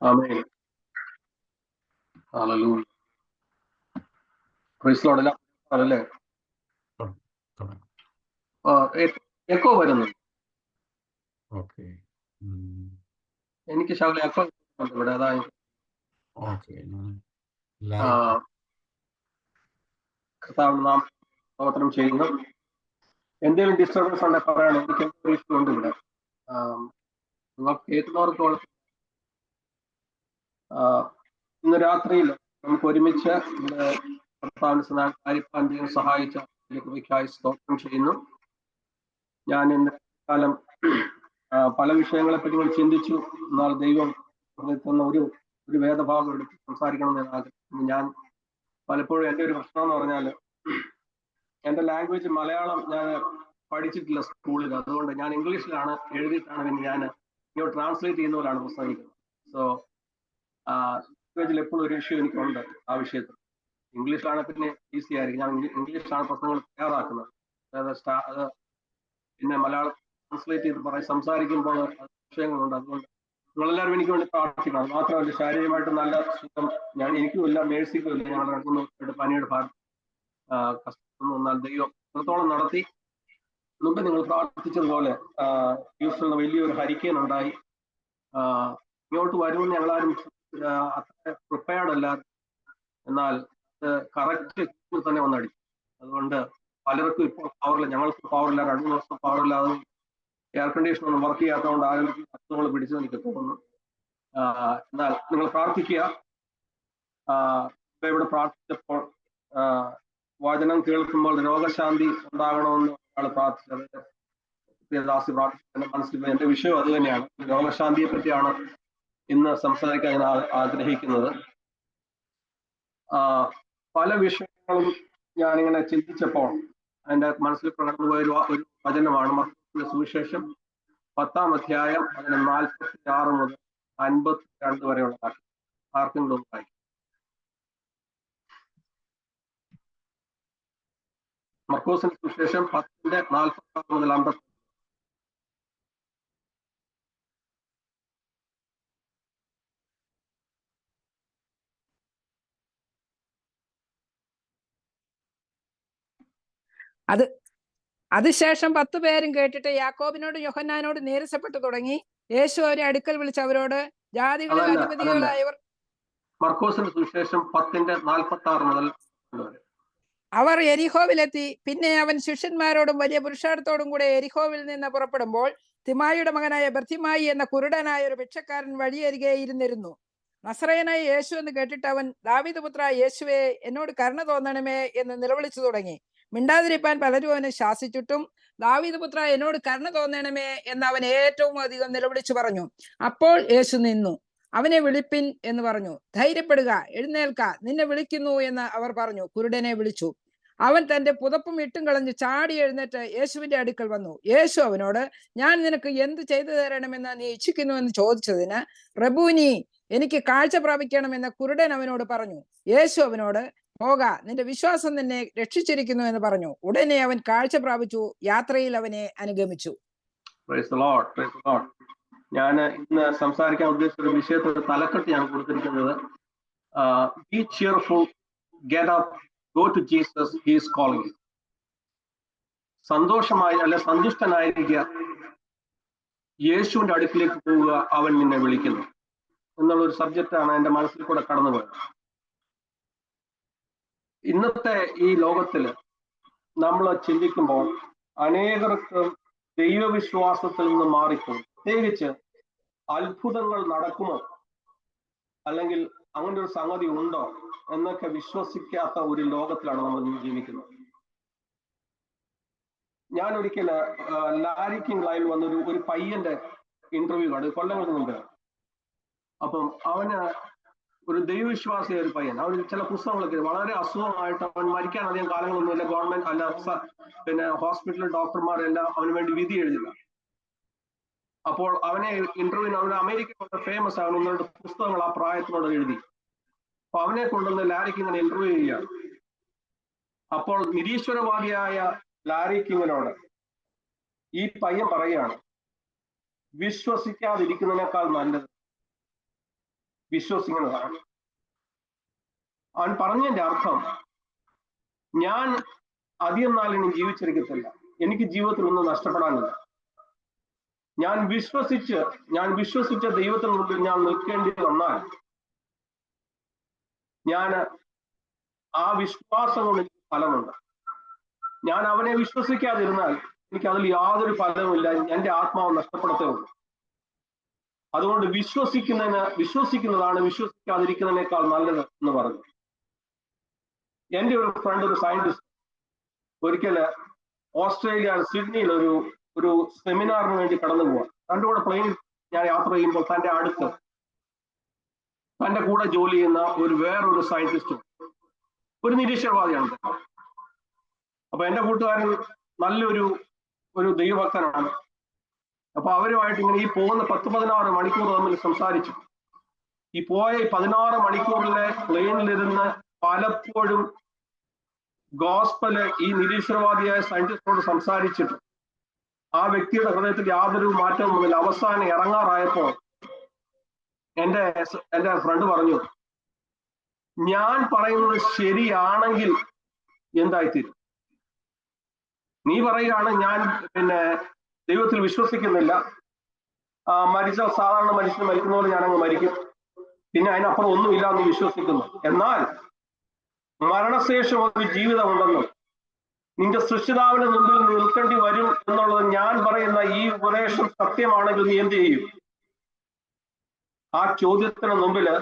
ആമേൻ. Hallelujah. Praise Lord. എല്ലാം അല്ലേ? Echo വരുന്നു. ഓക്കെ. എനിക്ക് ശകലം എക്കോ ഇവിടെ. അതായത് കർത്താവ് നാം സ്തോത്രം ചെയ്യുന്നു. എന്തെങ്കിലും ഡിസ്റ്റർബൻസ് ഉണ്ടെ പറയണം. എനിക്ക് എന്തോ ഇഷ്യൂ ഉണ്ട് ഇവിടെ. നിങ്ങൾ കേൾക്കുന്നവർക്കോളം ഇന്ന് രാത്രിയിൽ നമുക്ക് ഒരുമിച്ച് ഇവിടെ കർത്താവിന്റെ കാര്യപ്പാൻ സഹായിച്ച കൃപയ്ക്കായി സ്തോത്രം ചെയ്യുന്നു. ഞാൻ ഇന്ന് കാലം പല വിഷയങ്ങളെ പറ്റി ചിന്തിച്ചു. എന്നാൽ ദൈവം തന്ന ഒരു വേദഭാഗം എടുത്ത് സംസാരിക്കണമെന്ന് ഞാൻ ആഗ്രഹിക്കുന്നു. ഞാൻ പലപ്പോഴും എൻ്റെ ഒരു പ്രശ്നം എന്ന് പറഞ്ഞാൽ എൻ്റെ ലാംഗ്വേജ് മലയാളം ഞാൻ പഠിച്ചിട്ടില്ല സ്കൂളിൽ. അതുകൊണ്ട് ഞാൻ ഇംഗ്ലീഷിലാണ് എഴുതിയിട്ടാണ് പിന്നെ ഞാൻ ഇങ്ങോട്ട് ട്രാൻസ്ലേറ്റ് ചെയ്യുന്ന പോലാണ് പ്രസംഗിക്കുന്നത്. സോ ലാംഗ്വേജിൽ എപ്പോഴും ഒരു ഇഷ്യൂ എനിക്കുണ്ട് ആ വിഷയത്തിൽ. ഇംഗ്ലീഷിലാണ് പിന്നെ ഈസി ആയിരിക്കും. ഞാൻ ഇംഗ്ലീഷിലാണ് പ്രസംഗങ്ങൾ തയ്യാറാക്കുന്നത്. അത് പിന്നെ മലയാളം ട്രാൻസ്ലേറ്റ് ചെയ്ത് സംസാരിക്കുമ്പോൾ വിഷയങ്ങളുണ്ട്. അതുകൊണ്ട് നിങ്ങളെല്ലാവരും എനിക്ക് വേണ്ടി പ്രാർത്ഥിക്കണം. അത് മാത്രമല്ല, ശാരീരികമായിട്ട് നല്ല സുഖം എനിക്കും ഇല്ല, മേഴ്സിക്കും ഇല്ല. ഞങ്ങൾ നടക്കുന്ന പനിയുടെ കഷ്ടപ്പെടുന്നു. എന്നാൽ ദൈവം എത്രത്തോളം നടത്തി. മുമ്പ് നിങ്ങൾ പ്രാർത്ഥിച്ചതുപോലെ ഹ്യൂസ്റ്റണിൽ വലിയൊരു ഹരിക്കേൻ ഉണ്ടായി. ഇങ്ങോട്ട് വരുമെന്ന് ഞങ്ങളാരും അത്ര പ്രിപ്പയർഡ് അല്ല. എന്നാൽ കറക്റ്റ് തന്നെ വന്നടിച്ചു. അതുകൊണ്ട് പലർക്കും ഇപ്പോൾ പവറില്ല. ഞങ്ങൾക്ക് പവറില്ല. 2 ദിവസം പവറില്ലാതെ എയർ കണ്ടീഷൻ ഒന്നും വർക്ക് ചെയ്യാത്തതുകൊണ്ട് ആരോഗ്യ അസുഖങ്ങൾ പിടിച്ചത് എനിക്ക് തോന്നുന്നു. എന്നാൽ നിങ്ങൾ പ്രാർത്ഥിക്കുക. ഇവിടെ പ്രാർത്ഥിച്ചപ്പോൾ വചനം കേൾക്കുമ്പോൾ രോഗശാന്തി ഉണ്ടാകണമെന്ന് ഒരാൾ പ്രാർത്ഥിച്ചത്. ദാസി പ്രാർത്ഥിച്ചതിന്റെ മനസ്സിൽ എന്റെ വിഷയം അത് തന്നെയാണ്. രോഗശാന്തിയെ പറ്റിയാണ് ഇന്ന് സംസാരിക്കാൻ ഞാൻ ആഗ്രഹിക്കുന്നത്. പല വിഷയങ്ങളും ഞാനിങ്ങനെ ചിന്തിച്ചപ്പോൾ എൻ്റെ മനസ്സിൽ കടന്നുപോയ ഒരു വചനമാണ് മർക്കോസിന്റെ സുവിശേഷം 10-ാം അധ്യായം അതിന് 46 മുതൽ 52 വരെയുള്ള വാക്യം. ആർക്കെങ്കിലും വായിക്കും? മർക്കോസിന്റെ സുവിശേഷം 10-ന്റെ 46 മുതൽ 50. അതിശേഷം 10 പേരും കേട്ടിട്ട് യാക്കോബിനോടും യോഹന്നാനോടും നീരസപ്പെട്ടു തുടങ്ങി. യേശു അവരെ അടുക്കൽ വിളിച്ച് അവരോട്, ജാതികളിൽ അധിപതികളായവർ. മർക്കോസിന്റെ സുവിശേഷം 10-ന്റെ 46 മുതൽ അവർ എരിഹോവിലെത്തി. പിന്നെ അവൻ ശിഷ്യന്മാരോടും വലിയ പുരുഷാരത്തോടും കൂടെ എരിഹോവിൽ നിന്ന് പുറപ്പെടുമ്പോൾ തിമായിയുടെ മകനായ ബർത്തിമായി എന്ന കുരുടനായ ഒരു ഭിക്ഷക്കാരൻ വഴിയരികെ ഇരുന്നിരുന്നു. നസറേയനായ യേശു എന്ന് കേട്ടിട്ട് അവൻ, ദാവീദ് പുത്രാ യേശുവേ, എന്നോട് കരുണ തോന്നണമേ എന്ന് നിലവിളിച്ചു തുടങ്ങി. മിണ്ടാതിരിപ്പാൻ പലരും അവനെ ശാസിച്ചിട്ടും, ദാവീദ് പുത്രാ എന്നോട് കരുണ തോന്നണമേ എന്ന് അവൻ ഏറ്റവും അധികം നിലവിളിച്ചു പറഞ്ഞു. അപ്പോൾ യേശു നിന്നു. അവനെ വിളിപ്പിൻ എന്ന് പറഞ്ഞു. ധൈര്യപ്പെടുക, എഴുന്നേൽക്ക, നിന്നെ വിളിക്കുന്നു എന്ന് അവർ പറഞ്ഞു. കുരുടനെ വിളിച്ചു. അവൻ തന്റെ പുതപ്പും ഇട്ടും കളഞ്ഞ് ചാടി എഴുന്നേറ്റ് യേശുവിന്റെ അടുക്കൽ വന്നു. യേശു അവനോട്, ഞാൻ നിനക്ക് എന്ത് ചെയ്തു തരണമെന്ന് നീ ഇച്ഛിക്കുന്നു എന്ന് ചോദിച്ചതിന്, റബൂനി, എനിക്ക് കാഴ്ച പ്രാപിക്കണമെന്ന് കുരുടൻ അവനോട് പറഞ്ഞു. യേശു അവനോട്, പോക, നിന്റെ വിശ്വാസം നിന്നെ രക്ഷിച്ചിരിക്കുന്നു എന്ന് പറഞ്ഞു. ഉടനെ അവൻ കാഴ്ച പ്രാപിച്ചു. യാത്രയിൽ അവനെ അനുഗമിച്ചു. ഞാൻ ഇന്ന് സംസാരിക്കാൻ ഉദ്ദേശിച്ച ഒരു വിഷയത്തിന്റെ തലക്കെട്ട് ഞാൻ കൊടുത്തിരിക്കുന്നത് be cheerful, get up, go to Jesus, he is calling. സന്തോഷമായി അല്ലെ സന്തുഷ്ടനായിരിക്കുക, യേശുവിന്റെ അടുക്കിലേക്ക് പോവുക, അവൻ നിന്നെ വിളിക്കുന്നു എന്നുള്ളൊരു സബ്ജക്റ്റാണ് എൻ്റെ മനസ്സിൽ കൂടെ കടന്നുപോയത്. ഇന്നത്തെ ഈ ലോകത്തില് നമ്മൾ ചിന്തിക്കുമ്പോൾ അനേകർക്ക് ദൈവവിശ്വാസത്തിൽ നിന്ന് മാറിപ്പോകും. പ്രത്യേകിച്ച് അത്ഭുതങ്ങൾ നടക്കുമോ, അല്ലെങ്കിൽ അങ്ങനെ ഒരു സംഗതി ഉണ്ടോ എന്നൊക്കെ വിശ്വസിക്കാത്ത ഒരു ലോകത്തിലാണ് നമ്മൾ ജീവിക്കുന്നത്. ഞാൻ ഒരിക്കൽ ലാരി കിങ് ലൈവിൽ വന്നൊരു പയ്യന്റെ ഇന്റർവ്യൂ ആണ്, കൊല്ലങ്ങൾക്ക് മുമ്പ്. അപ്പം അവന് ഒരു ദൈവവിശ്വാസിയായ ഒരു പയ്യൻ, അവന് ചില പുസ്തകങ്ങളൊക്കെ വളരെ അസുഖമായിട്ട് അവൻ മരിക്കാൻ അധികം കാലങ്ങളൊന്നുമില്ല. ഗവൺമെന്റ് അല്ല പിന്നെ ഹോസ്പിറ്റലിൽ ഡോക്ടർമാരെല്ലാം അവന് വേണ്ടി വിധി എഴുതില്ല. അപ്പോൾ അവനെ ഇന്റർവ്യൂവിന്, അവന് അമേരിക്ക ഫേമസ് ആണ്, 1-2 പുസ്തകങ്ങൾ ആ പ്രായത്തിനോട് എഴുതി. അപ്പൊ അവനെ കൊണ്ടുവന്ന് ലാരി കിങ്ങിനെ ഇന്റർവ്യൂ ചെയ്യുകയാണ്. അപ്പോൾ നിരീശ്വരവാദിയായ ലാരി കിങ്ങിനോട് ഈ പയ്യൻ പറയുകയാണ്, വിശ്വസിക്കാതിരിക്കുന്നതിനേക്കാൾ നല്ലത് വിശ്വസിക്കുന്നതാണ്. അവൻ പറഞ്ഞതിന്റെ അർത്ഥം, ഞാൻ അധികം നാളിനി ജീവിച്ചിരിക്കത്തില്ല, എനിക്ക് ജീവിതത്തിൽ ഒന്നും നഷ്ടപ്പെടാനില്ല. ഞാൻ വിശ്വസിച്ച ദൈവത്തിന് മുമ്പിൽ ഞാൻ നിൽക്കേണ്ടി വന്നാൽ ഞാൻ ആ വിശ്വാസം കൊണ്ട് എനിക്ക് ഫലമുണ്ട്. ഞാൻ അവനെ വിശ്വസിക്കാതിരുന്നാൽ എനിക്ക് അതിൽ യാതൊരു ഫലവുമില്ല, എന്റെ ആത്മാവ് നഷ്ടപ്പെടത്തേ ഉള്ളൂ. അതുകൊണ്ട് വിശ്വസിക്കുന്നതാണ് വിശ്വസിക്കാതിരിക്കുന്നതിനേക്കാൾ നല്ലത് എന്ന് പറഞ്ഞു. എൻ്റെ ഒരു ഫ്രണ്ട്, ഒരു സയന്റിസ്റ്റ്, ഒരിക്കല് ഓസ്ട്രേലിയ സിഡ്നിയിൽ ഒരു സെമിനാറിന് വേണ്ടി കടന്നു പോവാൻ. തൻ്റെ കൂടെ പ്ലെയിനിൽ ഞാൻ യാത്ര ചെയ്യുമ്പോൾ തൻ്റെ അടുത്ത് തൻ്റെ കൂടെ ജോലി ചെയ്യുന്ന വേറൊരു സയന്റിസ്റ്റും, ഒരു നിരീശ്വരവാദിയാണ്. അപ്പൊ എൻ്റെ കൂട്ടുകാരൻ നല്ലൊരു ദൈവഭക്തനാണ്. അപ്പൊ അവരുമായിട്ട് ഇങ്ങനെ ഈ പോകുന്ന 10-16 മണിക്കൂർ തമ്മിൽ സംസാരിച്ചു. ഈ പോയ 16 മണിക്കൂറിലെ പ്ലെയിനിലിരുന്ന് പലപ്പോഴും ഗോസ്പല് ഈ നിരീശ്വരവാദിയായ സയന്റിസ്റ്റോട് സംസാരിച്ചിട്ട് ആ വ്യക്തിയുടെ ഹൃദയത്തിൽ യാതൊരു മാറ്റവും വന്നില്ല. അവസാനം ഇറങ്ങാറായപ്പോൾ എൻ്റെ ഫ്രണ്ട് പറഞ്ഞു, ഞാൻ പറയുന്നത് ശരിയാണെങ്കിൽ എന്തായിത്തീരും? നീ പറയുകയാണ് ഞാൻ ദൈവത്തിൽ വിശ്വസിക്കുന്നില്ല, മരിച്ച സാധാരണ മനുഷ്യന് മരിക്കുന്ന പോലെ ഞാനങ്ങ് മരിക്കും, പിന്നെ അതിനപ്പുറം ഒന്നുമില്ല എന്ന് വിശ്വസിക്കുന്നു. എന്നാൽ മരണശേഷം ഒരു ജീവിതമുണ്ടെന്നും നിന്റെ സൃഷ്ടിതാവിന്റെ മുമ്പിൽ നിൽക്കേണ്ടി വരും എന്നുള്ളത് ഞാൻ പറയുന്ന ഈ ഉപദേശം സത്യമാണെങ്കിൽ നീ എന്ത് ചെയ്യും? ആ ചോദ്യത്തിന് മുമ്പില്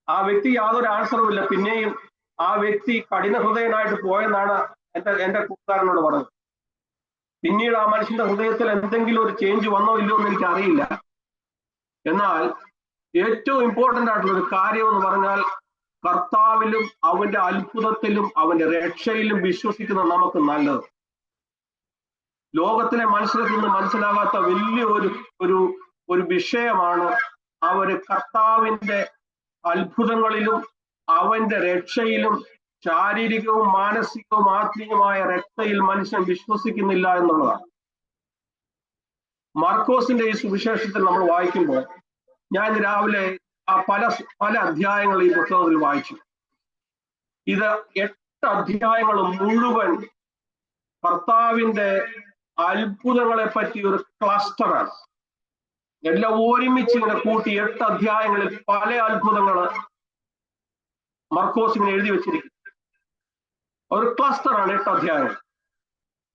ആ വ്യക്തി യാതൊരു ആൻസറും ഇല്ല. പിന്നെയും ആ വ്യക്തി കഠിന ഹൃദയനായിട്ട് പോയെന്നാണ് എൻ്റെ കൂട്ടുകാരനോട് പറഞ്ഞത്. പിന്നീട് ആ മനുഷ്യന്റെ ഹൃദയത്തിൽ എന്തെങ്കിലും ഒരു ചേഞ്ച് വന്നോ ഇല്ലയോ എന്ന് എനിക്ക് അറിയില്ല. എന്നാൽ ഏറ്റവും ഇമ്പോർട്ടന്റ് ആയിട്ടുള്ള ഒരു കാര്യം എന്ന് പറഞ്ഞാൽ, കർത്താവിലും അവന്റെ അത്ഭുതത്തിലും അവന്റെ രക്ഷയിലും വിശ്വസിക്കുന്ന നമുക്ക് നല്ലത്. ലോകത്തിലെ മനുഷ്യർക്ക് ഇന്ന് മനസ്സിലാകാത്ത വലിയ ഒരു വിഷയമാണ് അവര് കർത്താവിന്റെ അത്ഭുതങ്ങളിലും അവന്റെ രക്ഷയിലും ശാരീരികവും മാനസികവും ആത്മീയമായ രക്ഷയിൽ മനുഷ്യൻ വിശ്വസിക്കുന്നില്ല എന്നുള്ളതാണ്. മാർക്കോസിന്റെ ഈ സുവിശേഷത്തിൽ നമ്മൾ വായിക്കുമ്പോൾ, ഞാൻ രാവിലെ പല അധ്യായങ്ങൾ ഈ പുസ്തകത്തിൽ വായിച്ചു. ഇത് 8 അധ്യായങ്ങൾ മുഴുവൻ കർത്താവിന്റെ അത്ഭുതങ്ങളെ പറ്റി ഒരു ക്ലസ്റ്ററാണ്. എല്ലാം ഒരുമിച്ച് ഇങ്ങനെ കൂട്ടി 8 അധ്യായങ്ങളിൽ പല അത്ഭുതങ്ങൾ മർക്കോസ് ഇങ്ങനെ എഴുതി വെച്ചിരിക്കുന്നു. ഒരു ക്ലസ്റ്ററാണ് 8 അധ്യായങ്ങൾ.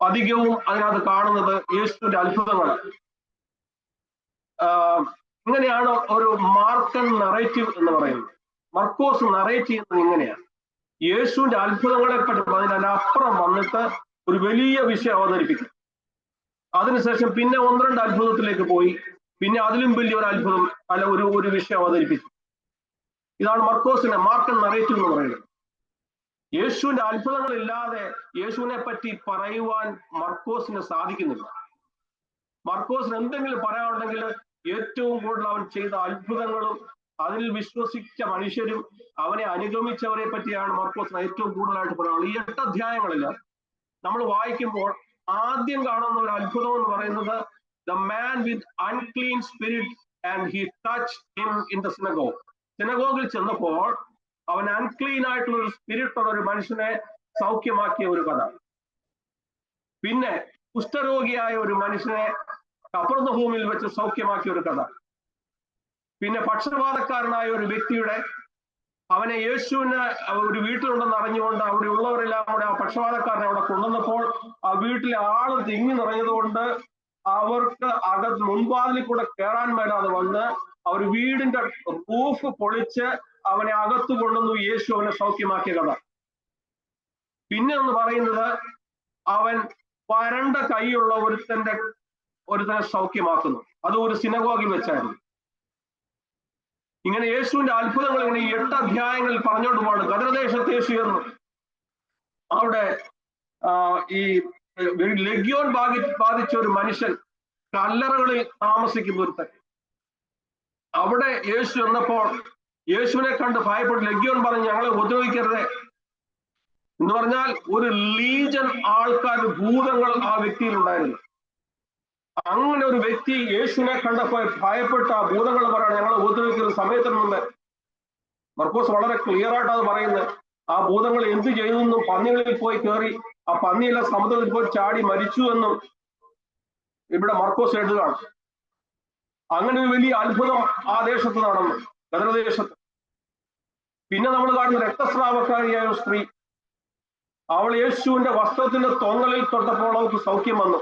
അധികവും അതിനകത്ത് കാണുന്നത് യേശുവിന്റെ അത്ഭുതങ്ങളാണ്. ഇങ്ങനെയാണ് ഒരു മാർക്കൻ നറേറ്റീവ് എന്ന് പറയുന്നത്. മർക്കോസ് നറേറ്റ് ചെയ്യുന്നത് ഇങ്ങനെയാണ്. യേശുവിന്റെ അത്ഭുതങ്ങളെ പറ്റി അതിനപ്പുറം വന്നിട്ട് ഒരു വലിയ വിഷയം അവതരിപ്പിക്കും. അതിനുശേഷം പിന്നെ 1-2 അത്ഭുതത്തിലേക്ക് പോയി, പിന്നെ അതിലും വലിയൊരു അത്ഭുതം അല്ല ഒരു വിഷയം അവതരിപ്പിച്ചു. ഇതാണ് മാർക്കൻ നറേറ്റീവ് എന്ന് പറയുന്നത്. യേശുവിന്റെ അത്ഭുതങ്ങളില്ലാതെ യേശുവിനെ പറ്റി പറയുവാൻ മർക്കോസിന് സാധിക്കുന്നില്ല. മർക്കോസിന് എന്തെങ്കിലും പറയാനുണ്ടെങ്കിൽ ഏറ്റവും കൂടുതൽ അവൻ ചെയ്ത അത്ഭുതങ്ങളും അതിൽ വിശ്വസിച്ച മനുഷ്യരും അവനെ അനുഗമിച്ചവരെ പറ്റിയാണ് മർക്കോസിന് ഏറ്റവും കൂടുതലായിട്ട് പറയാനുള്ളത്. ഈ 8 അധ്യായങ്ങളിൽ നമ്മൾ വായിക്കുമ്പോൾ ആദ്യം കാണുന്ന ഒരു അത്ഭുതം എന്ന് പറയുന്നത്, the man with unclean spirit and he touched him in the synagogue. സിനഗോഗിൽ ചെന്നപ്പോൾ അവൻ അൺക്ലീൻ ആയിട്ടുള്ള ഒരു സ്പിരിറ്റ് ഉള്ള ഒരു മനുഷ്യനെ സൗഖ്യമാക്കിയ ഒരു കഥ. പിന്നെ കുഷ്ഠരോഗിയായ ഒരു മനുഷ്യനെ കപർന്നഹൂമിൽ വെച്ച് സൗഖ്യമാക്കിയ ഒരു കഥ. പിന്നെ പക്ഷപാതക്കാരനായ ഒരു വ്യക്തിയുടെ അവനെ യേശുവിന് ഒരു വീട്ടിലുണ്ടെന്ന് അറിഞ്ഞുകൊണ്ട് അവിടെ ഉള്ളവരെല്ലാം കൂടെ ആ പക്ഷപാതക്കാരനെ അവിടെ കൊണ്ടുവന്നപ്പോൾ ആ വീട്ടിലെ ആള് തിങ്ങി നിറഞ്ഞതുകൊണ്ട് അവർക്ക് മുൻവാതിലിൽ കൂടെ കയറാൻ മേലാതെ വന്ന് അവർ വീടിന്റെ റൂഫ് പൊളിച്ച് അവനെ അകത്ത് കൊണ്ടുവന്നു. യേശു അവനെ സൗഖ്യമാക്കിയ കഥ. പിന്നെ എന്ന് പറയുന്നത്, അവൻ വരണ്ട കൈയുള്ള ഒരുത്തനെ സൗഖ്യമാക്കുന്നു. അത് ഒരു സിനഗോഗിൽ വെച്ചായിരുന്നു. ഇങ്ങനെ യേശുവിന്റെ അത്ഭുതങ്ങൾ ഇങ്ങനെ 8 അധ്യായങ്ങളിൽ പറഞ്ഞോണ്ട് പോവാണ്. ഗദരദേശത്ത് യേശു ചേർന്നു. അവിടെ ഈ ലെഗ്യോൻ ബാധിച്ച ഒരു മനുഷ്യൻ, കല്ലറകളിൽ താമസിക്കുന്ന ഒരുത്തൻ, അവിടെ യേശു എന്നപ്പോൾ യേശുവിനെ കണ്ട് ഭയപ്പെട്ട് ലെഗ്യോൻ പറഞ്ഞു, ഞങ്ങളെ ഉപദ്രവിക്കരുതേ എന്ന് പറഞ്ഞാൽ ഒരു ലീജൻ ആൾക്കാർ, ഭൂതങ്ങൾ ആ വ്യക്തിയിൽ ഉണ്ടായിരുന്നു. അങ്ങനെ ഒരു വ്യക്തി യേശുവിനെ കണ്ടപ്പോൾ ഭയപ്പെട്ട ആ ഭൂതങ്ങൾ പറയണം, ഞങ്ങളെ ഉപദ്രവിക്കുന്ന സമയത്തിന് മുമ്പ് മർക്കോസ് വളരെ ക്ലിയർ ആയിട്ട് അത് പറയുന്നത്. ആ ഭൂതങ്ങൾ എന്ത് ചെയ്തെന്നും പന്നികളിൽ പോയി കയറി ആ പന്നിയെല്ലാം സമുദ്രത്തിൽ പോയി ചാടി മരിച്ചു എന്നും ഇവിടെ മർക്കോസ് എഴുതുകയാണ്. അങ്ങനെ ഒരു വലിയ അത്ഭുതം ആ ദേശത്ത് നടന്നു, ഗദരദേശത്ത്. പിന്നെ നമ്മൾ കാണുന്ന രക്തസ്രാവക്കാരിയായ ഒരു സ്ത്രീ, അവൾ യേശുവിന്റെ വസ്ത്രത്തിന്റെ തൊങ്ങലിൽ തൊട്ടപ്പോൾ അവൾക്ക് സൗഖ്യം വന്നു.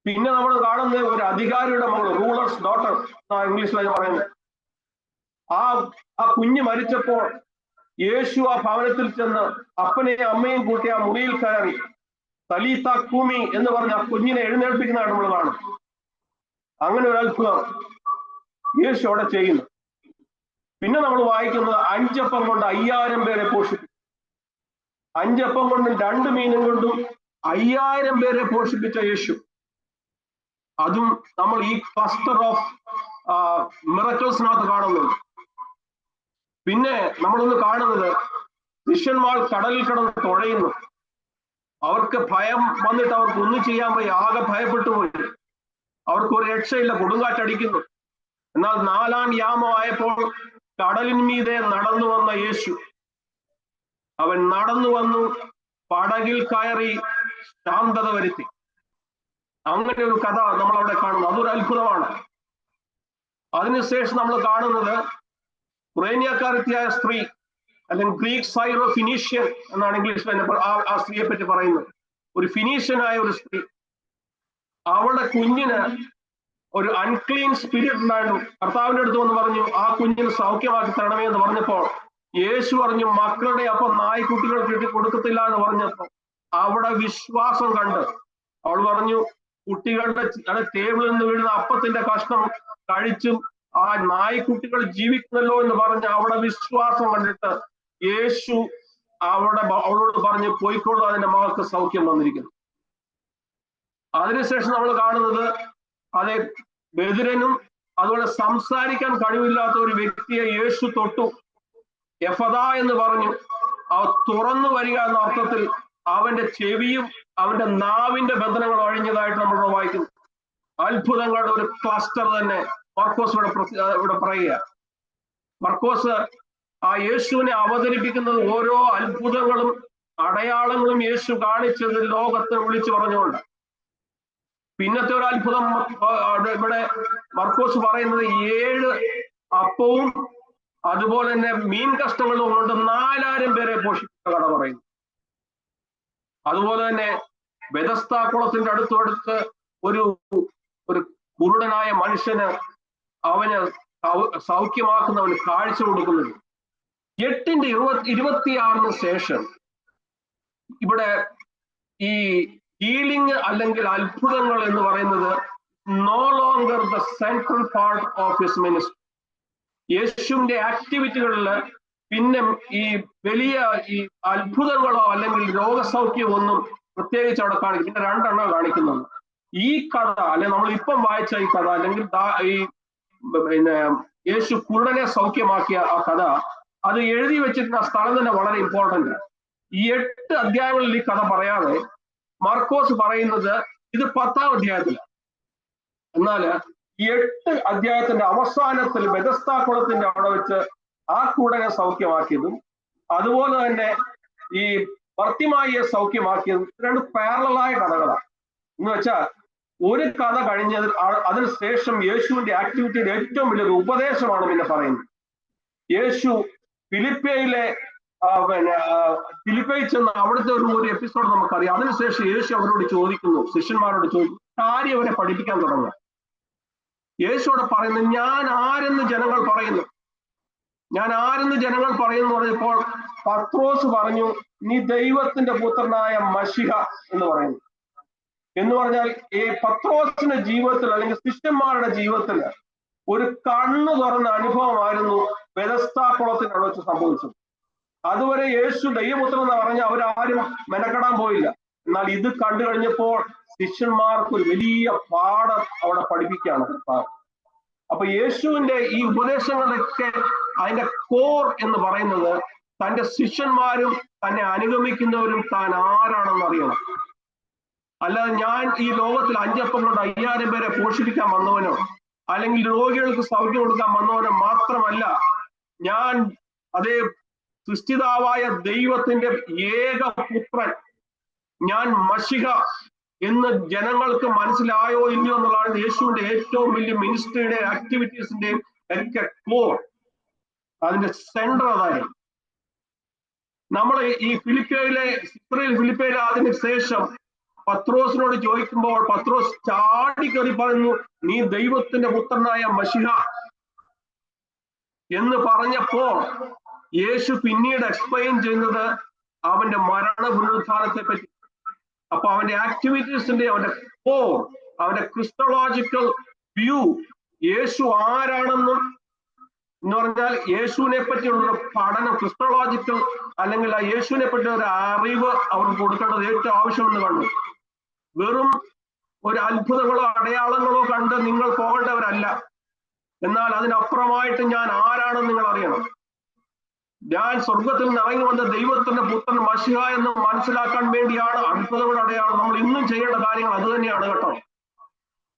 പിന്നെ നമ്മൾ കാണുന്ന ഒരു അധികാരിയുടെ മകൾ, റൂളേഴ്സ് ഡോട്ടർ ഇംഗ്ലീഷിലാണ് പറയുന്നത്. ആ കുഞ്ഞ് മരിച്ചപ്പോൾ യേശു ആ ഭവനത്തിൽ ചെന്ന് അപ്പനെയും അമ്മയും കൂട്ടി ആ മുറിയിൽ കയറി തലീത്ത കൂമി എന്ന് പറഞ്ഞ് ആ കുഞ്ഞിനെ എഴുന്നേൽപ്പിക്കുന്നതാണ് നമ്മൾ കാണും. അങ്ങനെ ഒരു അത്ഭുതം യേശു അവിടെ ചെയ്യുന്നു. പിന്നെ നമ്മൾ വായിക്കുന്നത് 5 അപ്പം കൊണ്ട് 5000 പേരെ പോഷിപ്പിച്ചു. 5 അപ്പം കൊണ്ടും 2 മീനും കൊണ്ടും 5000 പേരെ പോഷിപ്പിച്ച യേശു. അതും നമ്മൾ ഈ ക്ലസ്റ്റർ ഓഫ് മിറക്കിൾസിനകത്ത് കാണുന്നുണ്ട്. പിന്നെ നമ്മളൊന്ന് കാണുന്നത് ശിഷ്യന്മാർ കടലിൽ കിടന്ന് തുഴയുന്നു. അവർക്ക് ഭയം വന്നിട്ട് അവർക്ക് ഒന്നും ചെയ്യാൻ പോയി, ആകെ ഭയപ്പെട്ടു പോയി. അവർക്ക് ഒരു രക്ഷയില്ല, കൊടുങ്കാറ്റടിക്കുന്നു. എന്നാൽ 4-ാം യാമം ആയപ്പോൾ കടലിന്മീതെ നടന്നു വന്ന യേശു, അവൻ നടന്നു വന്നു, പടകിൽ കയറി ശാന്തത വരുത്തി. അങ്ങനെ ഒരു കഥ നമ്മൾ അവിടെ കാണുന്നു. അതൊരു അത്ഭുതമാണ്. അതിനുശേഷം നമ്മൾ കാണുന്നത് കുറേന്യക്കാരത്തിയായ സ്ത്രീ, അല്ലെങ്കിൽ ഗ്രീക്ക് സൈറോ ഫിനീഷ്യൻ എന്നാണ് ഇംഗ്ലീഷിൽ ആ സ്ത്രീയെ പറ്റി പറയുന്നത്. ഒരു ഫിനീഷ്യനായ ഒരു സ്ത്രീ, അവളുടെ കുഞ്ഞിന് ഒരു അൺക്ലീൻ സ്പിരിറ്റ് ഉണ്ടായിരുന്നു. കർത്താവിന്റെ അടുത്ത് വന്ന് പറഞ്ഞു, ആ കുഞ്ഞിന് സൗഖ്യമാക്കി തരണമേ എന്ന് പറഞ്ഞപ്പോൾ യേശു പറഞ്ഞു, മക്കളുടെ അപ്പം നായ്ക്കുട്ടികൾ കിട്ടി കൊടുക്കത്തില്ല എന്ന് പറഞ്ഞപ്പോൾ അവിടെ വിശ്വാസം കണ്ട് അവൾ പറഞ്ഞു, കുട്ടികളുടെ ടേബിളിൽ നിന്ന് വീഴുന്ന അപ്പത്തിന്റെ കഷ്ണം കഴിച്ചും ആ നായ്ക്കുട്ടികൾ ജീവിക്കുന്നല്ലോ എന്ന് പറഞ്ഞ് അവിടെ വിശ്വാസം കണ്ടിട്ട് യേശു അവളോട് പറഞ്ഞു, പോയിക്കോളൂ, അതിന്റെ മകൾക്ക് സൗഖ്യം വന്നിരിക്കുന്നു. അതിനുശേഷം നമ്മൾ കാണുന്നത് അതെ ബധിരനും അതുപോലെ സംസാരിക്കാൻ കഴിവില്ലാത്ത ഒരു വ്യക്തിയെ യേശു തൊട്ടു. എഫദ എന്ന് പറഞ്ഞു. അവ തുറന്നു വരിക എന്ന അർത്ഥത്തിൽ അവന്റെ ചെവിയും അവന്റെ നാവിന്റെ ബന്ധനങ്ങൾ ഒഴിഞ്ഞതായിട്ട് നമ്മൾ വായിക്കുന്നു. അത്ഭുതങ്ങളുടെ ഒരു ക്ലസ്റ്റർ തന്നെ മർക്കോസ് ഇവിടെ പറയുക. മർക്കോസ് ആ യേശുവിനെ അവതരിപ്പിക്കുന്നത് ഓരോ അത്ഭുതങ്ങളും അടയാളങ്ങളും യേശു കാണിച്ചത് ലോകത്തെ വിളിച്ചു പറഞ്ഞുകൊണ്ട്. പിന്നത്തെ ഒരു അത്ഭുതം ഇവിടെ മർക്കോസ് പറയുന്നത് 7 അപ്പവും അതുപോലെ തന്നെ മീൻ കഷ്ണങ്ങളും കൊണ്ട് 4000 പേരെ പോഷിപ്പിച്ച കഥ പറയുന്നു. അതുപോലെ തന്നെ ബെഥസ്ദാ കുളത്തിന്റെ അടുത്ത് ഒരു കുരുടനായ മനുഷ്യന് അവന് സൗഖ്യമാക്കുന്നവന് കാഴ്ച കൊടുക്കുന്നുണ്ട്. 8:26 ശേഷം ഇവിടെ ഈ ഹീലിംഗ് അല്ലെങ്കിൽ അത്ഭുതങ്ങൾ എന്ന് പറയുന്നത് no longer the central part of his ministry. യേശുവിന്റെ ആക്ടിവിറ്റികളിൽ പിന്നെ ഈ വലിയ ഈ അത്ഭുതങ്ങളോ അല്ലെങ്കിൽ രോഗസൗഖ്യമോ ഒന്നും പ്രത്യേകിച്ച് അവിടെ കാണിക്കും. പിന്നെ 2 എണ്ണം കാണിക്കുന്നുണ്ട്. ഈ കഥ അല്ലെങ്കിൽ നമ്മൾ ഇപ്പം വായിച്ച ഈ കഥ അല്ലെങ്കിൽ ഈ പിന്നെ യേശു കുരുടനെ സൗഖ്യമാക്കിയ ആ കഥ, അത് എഴുതി വെച്ചിരുന്ന സ്ഥലം തന്നെ വളരെ ഇമ്പോർട്ടന്റ്. ഈ 8 അധ്യായങ്ങളിൽ ഈ കഥ പറയാതെ മർക്കോസ് പറയുന്നത് ഇത് 10-ാം അധ്യായത്തിലാണ്. എന്നാൽ ഈ 8 അധ്യായത്തിന്റെ അവസാനത്തിൽ ബെഥസ്ദാ കുളത്തിന്റെ അവിടെ വെച്ച് ആ കുരുടനെ സൗഖ്യമാക്കിയതും അതുപോലെ തന്നെ ഈ ഭർത്തിമായിയെ സൗഖ്യമാക്കിയതും 2 പാരലലായ കഥകളാണ്. എന്ന് വെച്ചാൽ ഒരു കഥ കഴിഞ്ഞത് അതിനുശേഷം യേശുവിന്റെ ആക്ടിവിറ്റിയുടെ ഏറ്റവും വലിയൊരു ഉപദേശമാണ് പിന്നെ പറയുന്നത്. യേശു ഫിലിപ്പയിലെ ഫിലിപ്പയിൽ ചെന്ന് അവിടുത്തെ ഒരു എപ്പിസോഡ് നമുക്കറിയാം. അതിനുശേഷം യേശു അവരോട് ചോദിക്കുന്നു, ശിഷ്യന്മാരോട് ചോദിക്കുന്നു, കാര്യം അവരെ പഠിപ്പിക്കാൻ തുടങ്ങുക. യേശുവിടെ പറയുന്നു, ഞാൻ ആരെന്ന് ജനങ്ങൾ പറയുന്നു പറഞ്ഞപ്പോൾ പത്രോസ് പറഞ്ഞു, നീ ദൈവത്തിന്റെ പുത്രനായ മശിഹ എന്ന് പറയുന്നു. എന്ന് പറഞ്ഞാൽ ഈ പത്രോസിന്റെ ജീവിതത്തിൽ അല്ലെങ്കിൽ ശിഷ്യന്മാരുടെ ജീവിതത്തിൽ ഒരു കണ്ണു തുറന്ന അനുഭവമായിരുന്നു ബെഥസ്ദാ കുളത്തിന് അവിടെ വെച്ച് സംഭവിച്ചത്. അതുവരെ യേശു ദൈവപുത്രൻ എന്ന് പറഞ്ഞാൽ അവരാരും മെനക്കെടാൻ പോയില്ല. എന്നാൽ ഇത് കണ്ടു കഴിഞ്ഞപ്പോൾ ശിഷ്യന്മാർക്ക് ഒരു വലിയ പാഠം അവിടെ പഠിപ്പിക്കുകയാണ് കർത്താവ്. അപ്പൊ യേശുവിന്റെ ഈ ഉപദേശങ്ങളൊക്കെ അതിന്റെ കോർ എന്ന് പറയുന്നത് തന്റെ ശിഷ്യന്മാരും തന്നെ അനുഗമിക്കുന്നവരും താൻ ആരാണെന്ന് അറിയണം. അല്ലാതെ ഞാൻ ഈ ലോകത്തിൽ 5 അപ്പം കൊണ്ട് 5000 പേരെ പോഷിപ്പിക്കാൻ വന്നവനോ അല്ലെങ്കിൽ രോഗികൾക്ക് സൗഖ്യം കൊടുക്കാൻ വന്നവനോ മാത്രമല്ല ഞാൻ അതേ സൃഷ്ടിതാവായ ദൈവത്തിന്റെ ഏക പുത്രൻ, ഞാൻ മശിഹ എന്ന് ജനങ്ങൾക്ക് മനസ്സിലായോ ഇല്ലയോ എന്നുള്ളതാണ് യേശുവിന്റെ ഏറ്റവും വലിയ മിനിസ്ട്രിയുടെ ആക്ടിവിറ്റീസിന്റെ ഒക്കെ കോർ. അതിന്റെ സെന്റർ അതായിരുന്നു. നമ്മൾ ഈ ഫിലിപ്പയിലെ അതിന് ശേഷം പത്രോസിനോട് ചോദിക്കുമ്പോൾ പത്രോസ് ചാടിക്കറി പറയുന്നു, നീ ദൈവത്തിന്റെ പുത്രനായ മശിഹ എന്ന് പറഞ്ഞപ്പോൾ യേശു പിന്നീട് എക്സ്പ്ലെയിൻ ചെയ്യുന്നത് അവന്റെ മരണ പുനരുത്ഥാനത്തെ പറ്റി. അപ്പൊ അവന്റെ ആക്ടിവിറ്റീസിന്റെ, അവന്റെ കോർ, അവന്റെ ക്രിസ്റ്റോളജിക്കൽ വ്യൂ, യേശു ആരാണെന്നും എന്ന് പറഞ്ഞാൽ യേശുവിനെ പറ്റിയുള്ള പഠനം, ക്രിസ്റ്റോളജിക്കൽ അല്ലെങ്കിൽ ആ യേശുവിനെ പറ്റി ഒരു അറിവ് അവർക്ക് കൊടുക്കേണ്ടത് ഏറ്റവും ആവശ്യമെന്ന് കണ്ടു. വെറും ഒരു അത്ഭുതങ്ങളോ അടയാളങ്ങളോ കണ്ട് നിങ്ങൾ പോകേണ്ടവരല്ല. എന്നാൽ അതിനപ്പുറമായിട്ട് ഞാൻ ആരാണെന്ന് നിങ്ങൾ അറിയണം. ഞാൻ സ്വർഗത്തിൽ നിന്ന് ഇറങ്ങി വന്ന ദൈവത്തിന്റെ പുത്രൻ മശിഹ എന്ന് മനസ്സിലാക്കാൻ വേണ്ടിയാണ് അത്ഭുതങ്ങളുടെ അടയാളം. നമ്മൾ ഇന്നും ചെയ്യേണ്ട കാര്യങ്ങൾ അത് തന്നെയാണ് കേട്ടോ.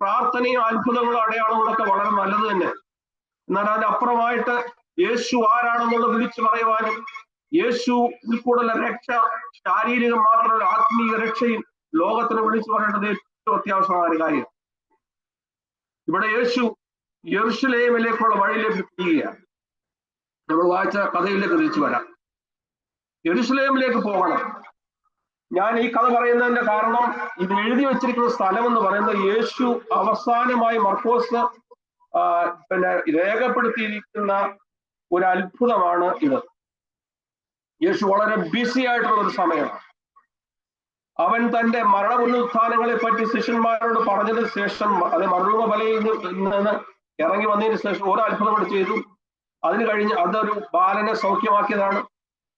പ്രാർത്ഥനയും അത്ഭുതങ്ങളും അടയാളങ്ങളൊക്കെ വളരെ നല്ലത് തന്നെ. എന്നാൽ അതിനപ്പുറമായിട്ട് യേശു ആരാണെന്നുള്ള വിളിച്ചു പറയുവാനും യേശു ഉൾക്കൂടുള്ള രക്ഷ ശാരീരികം മാത്രമല്ല ആത്മീയ രക്ഷയും ലോകത്തിന് വിളിച്ചു പറയേണ്ടത് ഏറ്റവും അത്യാവശ്യമായ ഒരു കാര്യം. ഇവിടെ യേശു യെരുശലേമിലേക്കുള്ള വഴിയിലേക്ക് തിരിയുകയാണ്. നമ്മൾ വായിച്ച കഥയിലേക്ക് തിരിച്ചു വരാം. യെരുശലേമിലേക്ക് പോകണം. ഞാൻ ഈ കഥ പറയുന്നതിന്റെ കാരണം ഇത് എഴുതി വെച്ചിരിക്കുന്ന സ്ഥലം എന്ന് പറയുന്നത് യേശു അവസാനമായി മർക്കോസ് രേഖപ്പെടുത്തിയിരിക്കുന്ന ഒരു അത്ഭുതമാണ് ഇത്. യേശു വളരെ ബിസി ആയിട്ടുള്ള ഒരു സമയമാണ്. അവൻ തന്റെ മരണപുനരുത്ഥാനങ്ങളെ പറ്റി ശിഷ്യന്മാരോട് പറഞ്ഞതിന് ശേഷം, അത് മരുഭൂമിയിൽ നിന്ന് ഇറങ്ങി വന്നതിന് ശേഷം ഓരോ അത്ഭുതം കൂടി ചെയ്തു. അതിന് കഴിഞ്ഞ് അതൊരു ബാലനെ സൗഖ്യമാക്കിയതാണ്.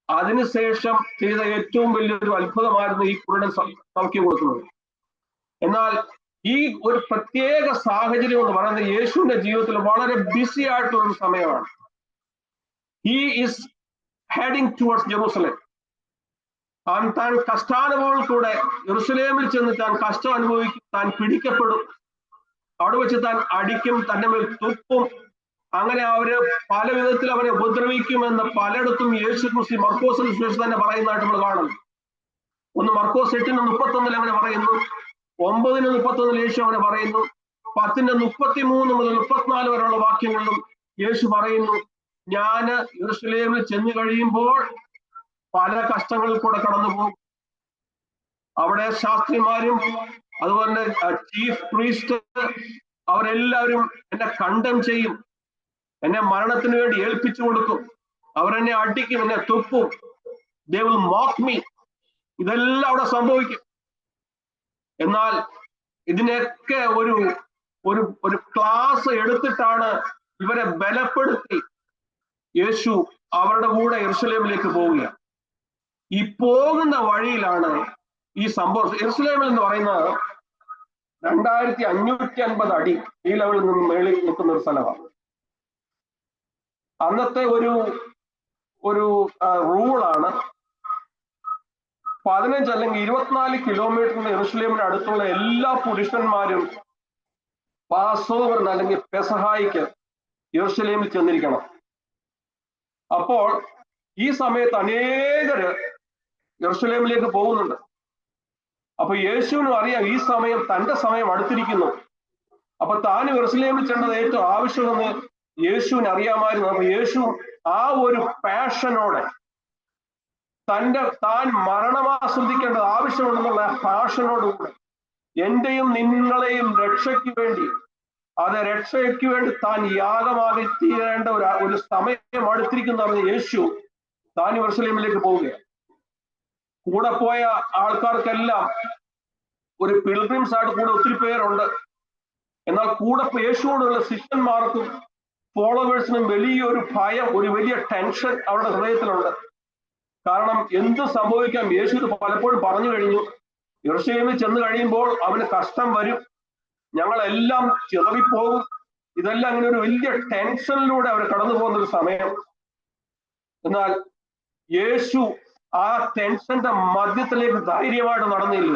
അതിനുശേഷം ചെയ്ത ഏറ്റവും വലിയൊരു അത്ഭുതമായിരുന്നു ഈ കുരുടൻ സൗഖ്യം കൊടുക്കുന്നത്. എന്നാൽ ഈ ഒരു പ്രത്യേക സാഹചര്യം എന്ന് പറയുന്നത് യേശുവിന്റെ ജീവിതത്തിൽ വളരെ ബിസി ആയിട്ടുള്ള ഒരു സമയമാണ്. He is heading towards Jerusalem. താൻ കഷ്ടാനുഭവത്തിലൂടെ യെരുശലേമിൽ ചെന്ന് താൻ കഷ്ടം അനുഭവിക്കും, താൻ പിടിക്കപ്പെടും, അവിടെ വെച്ച് താൻ അടിക്കും, തന്റെ മേൽ തുപ്പും, അങ്ങനെ അവര് പല വിധത്തിൽ അവരെ ഉപദ്രവിക്കുമെന്ന് പലയിടത്തും യേശു ക്രിസ്തു മർക്കോസിന് ശേഷം തന്നെ പറയുന്നതായിട്ട് നമ്മൾ കാണുന്നു. ഒന്ന് മർക്കോസ് 8:31 അങ്ങനെ പറയുന്നു, 9:31 യേശു അങ്ങനെ പറയുന്നു, 10:33 മുതൽ 34 വരെയുള്ള വാക്യങ്ങളിലും യേശു പറയുന്നു, ഞാന് യെരുശലേമിൽ ചെന്ന് കഴിയുമ്പോൾ പല കഷ്ടങ്ങളിൽ കൂടെ കടന്നു പോകും. അവിടെ ശാസ്ത്രിമാരും അതുപോലെ ചീഫ് പ്രീസ്റ്റ് അവരെല്ലാവരും എന്നെ കണ്ടം ചെയ്യും, എന്നെ മരണത്തിന് വേണ്ടി ഏൽപ്പിച്ചു കൊടുക്കും, അവരെന്നെ അടിക്കും, എന്നെ തുപ്പും, they will mock me. ഇതെല്ലാം അവിടെ സംഭവിക്കും. എന്നാൽ ഇതിനൊക്കെ ഒരു ക്ലാസ് എടുത്തിട്ടാണ് ഇവരെ ബലപ്പെടുത്തി യേശു അവരുടെ കൂടെ യെരുശലേമിലേക്ക് പോവുകയാണ്. ഈ പോകുന്ന വഴിയിലാണ് ഈ സംഭവം. യെരുശലേമിൽ എന്ന് പറയുന്നത് 2550 അടി ഈ ലെവലിൽ നിന്ന് മേളിൽ നിൽക്കുന്ന ഒരു സ്ഥലമാണ്. അന്നത്തെ ഒരു റൂളാണ് 15 അല്ലെങ്കിൽ 24 കിലോമീറ്ററിന് യെരുശലേമിന് അടുത്തുള്ള എല്ലാ പുരുഷന്മാരും പാസ് ഓവറിന് അല്ലെങ്കിൽ പെസഹായിക്ക് യെരുശലേമിൽ ചെന്നിരിക്കണം. അപ്പോൾ ഈ സമയത്ത് അനേകര് യെരുശലേമിലേക്ക് പോകുന്നുണ്ട്. അപ്പൊ യേശുവിനും അറിയാം ഈ സമയം തന്റെ സമയം അടുത്തിരിക്കുന്നു. അപ്പൊ താൻ യെരുശലേമിൽ ചെന്നത് ഏറ്റവും ആവശ്യമെന്ന് യേശുവിന് അറിയാമായിരുന്നു. അപ്പൊ യേശു ആ ഒരു പാഷനോടെ താൻ മരണമാസ്വദിക്കേണ്ടത് ആവശ്യമുണ്ടെന്നുള്ള പാഷനോടുകൂടെ എന്റെയും നിങ്ങളെയും രക്ഷയ്ക്ക് വേണ്ടി താൻ യാഗമാക്കി തീരേണ്ട ഒരു സമയം അടുത്തിരിക്കുന്ന പറഞ്ഞ യേശു താൻ യെരുശലേമിലേക്ക് പോവുകയാണ്. കൂടെ പോയ ആൾക്കാർക്കെല്ലാം ഒരു പിൽഗ്രിംസ് ആയിട്ട് കൂടെ ഒത്തിരി പേരുണ്ട്. എന്നാൽ കൂടെ യേശുവോടുള്ള ശിഷ്യന്മാർക്കും ഫോളോവേഴ്സിനും വലിയൊരു ഭയം, ഒരു വലിയ ടെൻഷൻ അവരുടെ ഹൃദയത്തിലുണ്ട്. കാരണം എന്ത് സംഭവിക്കാം, യേശു ഇത് പലപ്പോഴും പറഞ്ഞു കഴിഞ്ഞു. യെരുശലേമിൽ ചെന്ന് കഴിയുമ്പോൾ അവന് കഷ്ടം വരും, ഞങ്ങളെല്ലാം ചിതറിപ്പോകും. ഇതെല്ലാം അങ്ങനെ ഒരു വലിയ ടെൻഷനിലൂടെ അവർ കടന്നു പോകുന്ന ഒരു സമയം. എന്നാൽ യേശു ആ ടെൻഷന്റെ മധ്യത്തിലേക്ക് ധൈര്യമായിട്ട് നടന്നില്ല.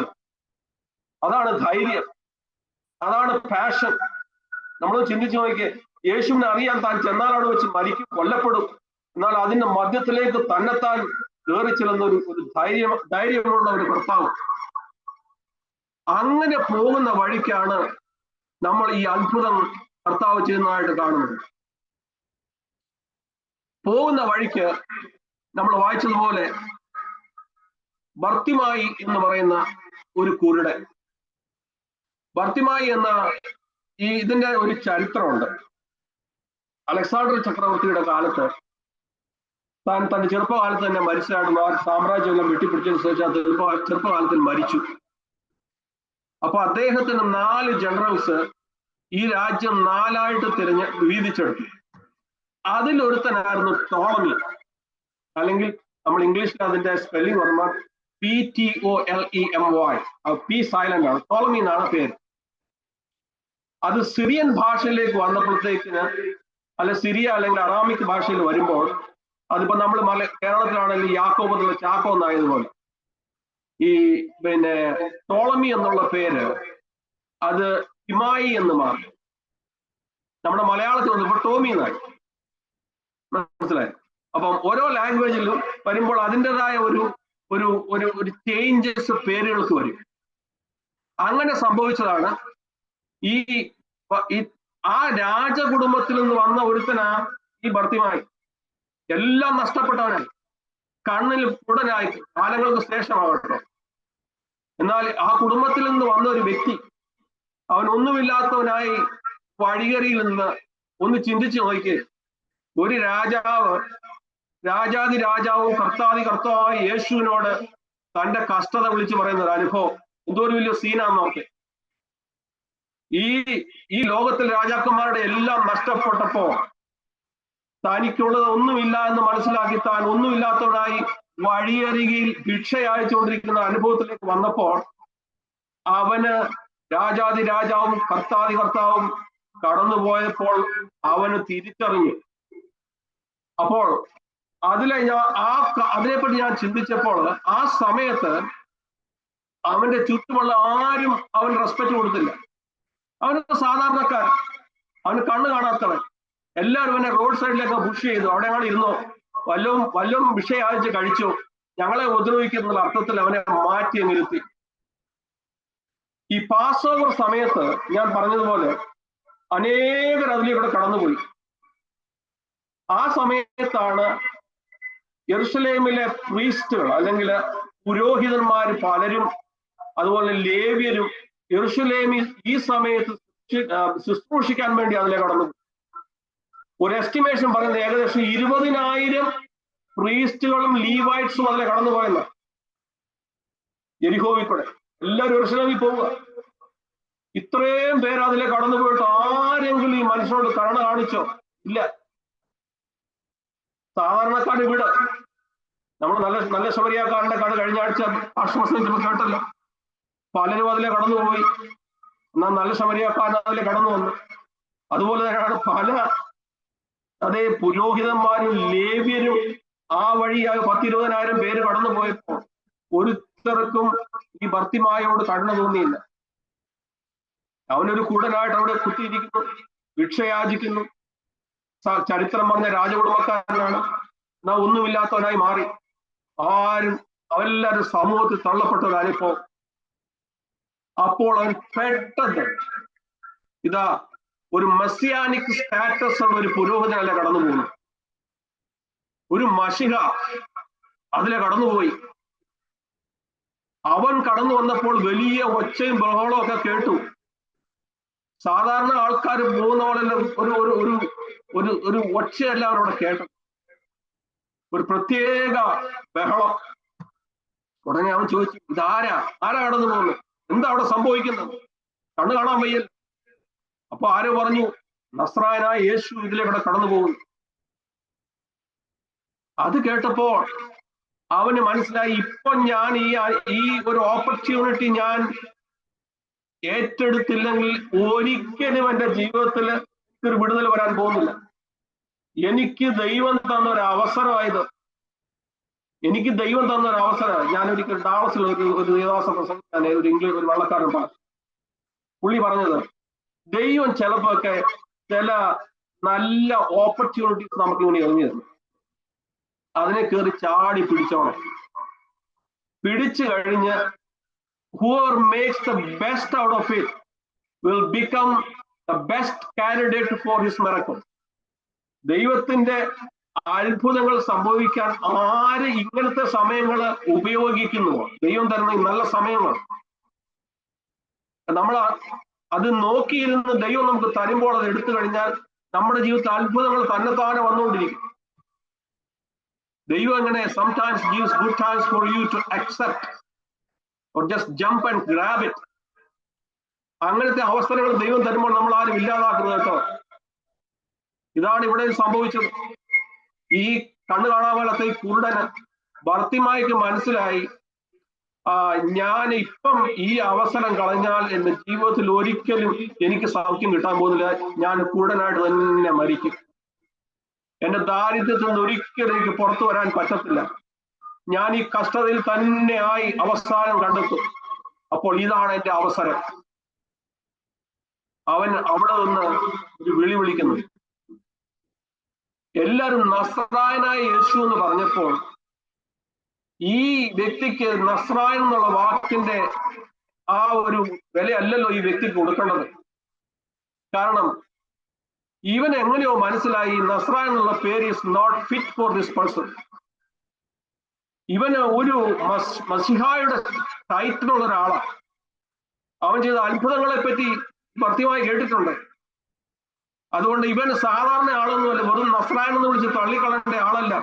അതാണ് ധൈര്യം, അതാണ് പാഷൻ. നമ്മൾ ചിന്തിച്ചു നോക്കിയേ, യേശുവിനെ അറിയാൻ താൻ ചെന്നാൽ അവിടെ വെച്ച് മരിക്കും, കൊല്ലപ്പെടും. എന്നാൽ അതിന്റെ മധ്യത്തിലേക്ക് തന്നെത്താൻ കയറി ചെല്ലുന്ന ഒരു ധൈര്യമുള്ള ഒരു കർത്താവ്. അങ്ങനെ പോകുന്ന വഴിക്കാണ് നമ്മൾ ഈ അത്ഭുതം കർത്താവ് ചെയ്യുന്നതായിട്ട് കാണുന്നത്. പോകുന്ന വഴിക്ക് നമ്മൾ വായിച്ചതുപോലെ ബർത്തിമായി എന്ന് പറയുന്ന ഒരു കുരുടൻ. ബർത്തിമായി എന്ന ഇതിന്റെ ഒരു ചരിത്രമുണ്ട്. അലക്സാണ്ടർ ചക്രവർത്തിയുടെ കാലത്ത് താൻ തന്റെ ചെറുപ്പകാലത്ത് തന്നെ മരിച്ചതായിരുന്നു. ആ സാമ്രാജ്യമെല്ലാം വെട്ടിപ്പിടിച്ചതിന് ശേഷം ചെറുപ്പകാലത്തിൽ മരിച്ചു. അപ്പൊ അദ്ദേഹത്തിന് 4 ജനറൽസ് ഈ രാജ്യം 4ആയിട്ട് വീതിച്ചെടുത്തു. അതിലൊരുത്തനായിരുന്നു ടോളമി, അല്ലെങ്കിൽ നമ്മൾ ഇംഗ്ലീഷിൽ അതിന്റെ സ്പെല്ലിംഗ് പറഞ്ഞാൽ PTOLEMY. പി സൈലന്റ് ആണ്. ടോളമി എന്നാണ് പേര്. അത് സിറിയൻ ഭാഷയിലേക്ക് വന്നപ്പോഴത്തേക്കിന്, അല്ല സിറിയ അല്ലെങ്കിൽ അറാമിക് ഭാഷയിൽ വരുമ്പോൾ, അതിപ്പോ നമ്മൾ കേരളത്തിലാണെങ്കിൽ യാക്കോബ് എന്നുള്ള ചാക്കോ എന്നായതുപോലെ ഈ ടോളമി എന്നുള്ള പേര് അത് ഹിമായി എന്ന് മാറി. നമ്മുടെ മലയാളത്തിൽ വന്നപ്പോൾ ടോമി എന്നായി. മനസ്സിലായി? അപ്പം ഓരോ ലാംഗ്വേജിലും വരുമ്പോൾ അതിൻ്റെതായ ഒരു ഒരു ഒരു ഒരു ചേഞ്ചസ് പേരുകൾക്ക് വരും. അങ്ങനെ സംഭവിച്ചതാണ്. ഈ ആ രാജകുടുംബത്തിൽ നിന്ന് വന്ന ഒരുത്തനാ ഈ ബർത്തിമായി. എല്ലാം നഷ്ടപ്പെട്ടവനായി, കണ്ണിൽ ഉടനായി, കാലങ്ങൾക്ക് ശേഷമാകട്ടോ. എന്നാൽ ആ കുടുംബത്തിൽ നിന്ന് വന്ന ഒരു വ്യക്തി, അവനൊന്നുമില്ലാത്തവനായി വഴിയരിയിൽ നിന്ന് ഒന്ന് ചിന്തിച്ചു നോക്കി. ഒരു രാജാവ്, രാജാതി രാജാവും കർത്താതി കർത്താവായ യേശുവിനോട് തന്റെ കഷ്ടത വിളിച്ചു പറയുന്ന ഒരു അനുഭവം എന്തോ ഒരു വലിയ സീനാന്ന് നോക്കി. ഈ ലോകത്തിൽ രാജാക്കന്മാരുടെ എല്ലാം നഷ്ടപ്പെട്ടപ്പോ തനിക്കുള്ളത് ഒന്നുമില്ല എന്ന് മനസ്സിലാക്കി താൻ ഒന്നുമില്ലാത്തവനായി വഴിയരികിൽ ഭിക്ഷ അയച്ചുകൊണ്ടിരിക്കുന്ന അനുഭവത്തിലേക്ക് വന്നപ്പോൾ അവന് രാജാതി രാജാവും കർത്താതി കർത്താവും കടന്നുപോയപ്പോൾ അവന് തിരിച്ചറിഞ്ഞു. അപ്പോൾ അതിനെപ്പറ്റി ഞാൻ ചിന്തിച്ചപ്പോൾ ആ സമയത്ത് അവന്റെ ചുറ്റുമുള്ള ആരും അവൻ റെസ്പെക്ട് കൊടുത്തില്ല. അവനൊക്കെ സാധാരണക്കാരൻ, അവന് കണ്ണ് കാണാത്തവൻ. എല്ലാവരും അവനെ റോഡ് സൈഡിലേക്ക് പുഷ് ചെയ്തു. അവിടെ ഞങ്ങൾ ഇരുന്നോ, വല്ലതും വിഷയം അയച്ച് കഴിച്ചോ, ഞങ്ങളെ ഉപദ്രവിക്കുന്ന അർത്ഥത്തിൽ അവനെ മാറ്റി നിർത്തി. ഈ പാസ് ഓവർ സമയത്ത് ഞാൻ പറഞ്ഞതുപോലെ അനേകർ അതിലൂടെ കടന്നുപോയി. ആ സമയത്താണ് യെരുശലേമിലെ പ്രീസ്റ്റുകൾ അല്ലെങ്കിൽ പുരോഹിതന്മാർ പലരും, അതുപോലെ ലേവ്യരും യെരുശലേമിൽ ഈ സമയത്ത് ശുശ്രൂഷിക്കാൻ വേണ്ടി അതിലെ കടന്നുപോയി. ഒരു എസ്റ്റിമേഷൻ പറയുന്നത് ഏകദേശം 20,000 പ്രീസ്റ്റുകളും ലീവൈറ്റ്സും അതിലെ കടന്നുപോയെന്ന്. യെരിഹോവിൽ കൂടെ എല്ലാവരും യെരുശലേമിൽ പോവുക. ഇത്രയും പേര് അതിലെ കടന്നുപോയിട്ട് ആരെങ്കിലും ഈ മനുഷ്യനോട് കരുണ കാണിച്ചോ? ഇല്ല. സാധാരണക്കാരുടെ വീട്, നമ്മൾ നല്ല ശബരിയാക്കാരന്റെ കട കഴിഞ്ഞ ആഴ്ച ആശ്വാസം കേട്ടല്ലോ. പലരും അതിലെ കടന്നുപോയി. എന്നാൽ നല്ല ശബരിയാക്കാരൻ അതിലെ കടന്നു വന്നു. അതുപോലെ തന്നെയാണ് അതേ പുരോഹിതന്മാരും ലേവ്യരും ആ വഴിയായി 10,000-20,000 പേര് കടന്നു പോയപ്പോൾ ഒരുത്തർക്കും ഈ ബർത്തിമായോട് കരുണ തോന്നിയില്ല. അവനൊരു കുടനായിട്ട് അവിടെ കുത്തിയിരിക്കുന്നു, ഭിക്ഷയാചിക്കുന്നു. ചരിത്രം പറഞ്ഞ രാജകുടുംബക്കാരനാണ്, എന്നാ ഒന്നുമില്ലാത്തവനായി മാറി. അവരെല്ലാവരും സമൂഹത്തിൽ തള്ളപ്പെട്ട ഒരു അനുഭവം. അപ്പോൾ അവൻ പെട്ടെന്ന് ഇതാ ഒരു മെസ്സിയാനിക് സ്റ്റാറ്റസ് ഉള്ള ഒരു പുരോഹിതനല്ല കടന്നു പോകുന്നു. ഒരു മഷിഹ അതിലെ കടന്നുപോയി. അവൻ കടന്നു വന്നപ്പോൾ വലിയ ഒച്ചയും ബഹളവും ഒക്കെ കേട്ടു. സാധാരണ ആൾക്കാർ പോകുന്ന പോലെ ഒരു ഒച്ചയല്ല അവരവിടെ കേട്ടു, ഒരു പ്രത്യേക ബഹളം. ഉടനെ അവൻ ചോദിച്ചു, ഇതാരാ കടന്നു പോകുന്നു? എന്താ അവിടെ സംഭവിക്കുന്നത്? കണ്ണു കാണാൻ വയ്യല്ല. അപ്പൊ ആരോ പറഞ്ഞു, നസ്രായനായ യേശു ഇതിലേക്കൂടെ കടന്നു പോകുന്നു. അത് കേട്ടപ്പോൾ അവന് മനസ്സിലായി, ഇപ്പൊ ഞാൻ ഈ ഒരു ഓപ്പർച്യൂണിറ്റി ഞാൻ ഏറ്റെടുത്തില്ലെങ്കിൽ ഒരിക്കലും എൻ്റെ ജീവിതത്തിൽ ഒരു വിടുതൽ വരാൻ പോകുന്നില്ല. എനിക്ക് ദൈവം തന്ന ഒരു അവസരമായത്, എനിക്ക് ദൈവം തന്ന ഒരു അവസരം. ഞാൻ ഒരിക്കൽ ഡാളസിൽ ഒരു ദേവദാസ പ്രസംഗിക്കാൻ ഒരു വെള്ളക്കാരൻ പറഞ്ഞു. പുള്ളി പറഞ്ഞത്, ദൈവം ചിലപ്പോഴൊക്കെ ചില നല്ല ഓപ്പർച്യൂണിറ്റീസ് നമുക്ക് ഇങ്ങനെ എറിഞ്ഞു തന്നു. അതിനെ കയറി ചാടി പിടിച്ചോണം. പിടിച്ചു കഴിഞ്ഞ് whoever makes the best out of it will become the best candidate for his miracle. ദൈവത്തിന്റെ അത്ഭുതങ്ങൾ സംഭവിക്കാൻ ആര് ഇങ്ങനത്തെ സമയങ്ങൾ ഉപയോഗിക്കുന്നുവോ, ദൈവം തരുന്ന നല്ല സമയങ്ങൾ, നമ്മൾ അത് നോക്കിയിരുന്ന് ദൈവം നമുക്ക് തരുമ്പോൾ അത് എടുത്തു കഴിഞ്ഞാൽ നമ്മുടെ ജീവിതത്തിൽ അത്ഭുതങ്ങൾ തന്നെത്താനെ വന്നുകൊണ്ടിരിക്കും. ദൈവം അങ്ങനെ sometimes gives good times for you to accept or just jump and grab it. അങ്ങനത്തെ അവസരങ്ങൾ ദൈവം തരുമ്പോൾ നമ്മൾ ആരും ഇല്ലാതാക്കുന്നത് കേട്ടോ. ഇതാണ് ഇവിടെ സംഭവിച്ചത്. ഈ കണ്ണു കാണാമലത്തെ ഈ കുരുടന് ഭർത്തിമായിക്ക് മനസ്സിലായി, ഞാൻ ഇപ്പം ഈ അവസരം കളഞ്ഞാൽ എന്റെ ജീവിതത്തിൽ ഒരിക്കലും എനിക്ക് സൗഖ്യം കിട്ടാൻ പോകുന്നില്ല, ഞാൻ കുരുടനായിട്ട് തന്നെ മരിക്കും, എന്റെ ദാരിദ്ര്യത്തിൽ നിന്ന് ഒരിക്കലും എനിക്ക് പുറത്തു വരാൻ പറ്റത്തില്ല, ഞാൻ ഈ കഷ്ടതയിൽ തന്നെയായി അവസാനം കണ്ടെത്തും. അപ്പോൾ ഇതാണ് എന്റെ അവസരം. അവൻ അവിടെ നിന്ന് ഒരു വിളി വിളിക്കുന്നു. എല്ലാരും നസ്രായനായ യേശു എന്ന് പറഞ്ഞപ്പോൾ ഈ വ്യക്തിക്ക് നസ്രായൻ എന്നുള്ള വാക്കിന്റെ ആ ഒരു വിലയല്ലല്ലോ ഈ വ്യക്തിക്ക് കൊടുക്കേണ്ടത്. കാരണം ഇവൻ എങ്ങനെയോ മനസ്സിലായി നസ്രായൻ എന്നുള്ള പേര് is not fit for this person. ഇവന് ഒരു മസിഹായുടെ ടൈറ്റിലുള്ള ഒരാളാണ്. അവൻ ചെയ്ത അത്ഭുതങ്ങളെ പറ്റി കൃത്യമായി കേട്ടിട്ടുണ്ട്. അതുകൊണ്ട് ഇവൻ സാധാരണ ആളൊന്നുമല്ല, വെറും നസ്രായൻ എന്ന് വിളിച്ച് തള്ളിക്കളയേണ്ട ആളല്ല.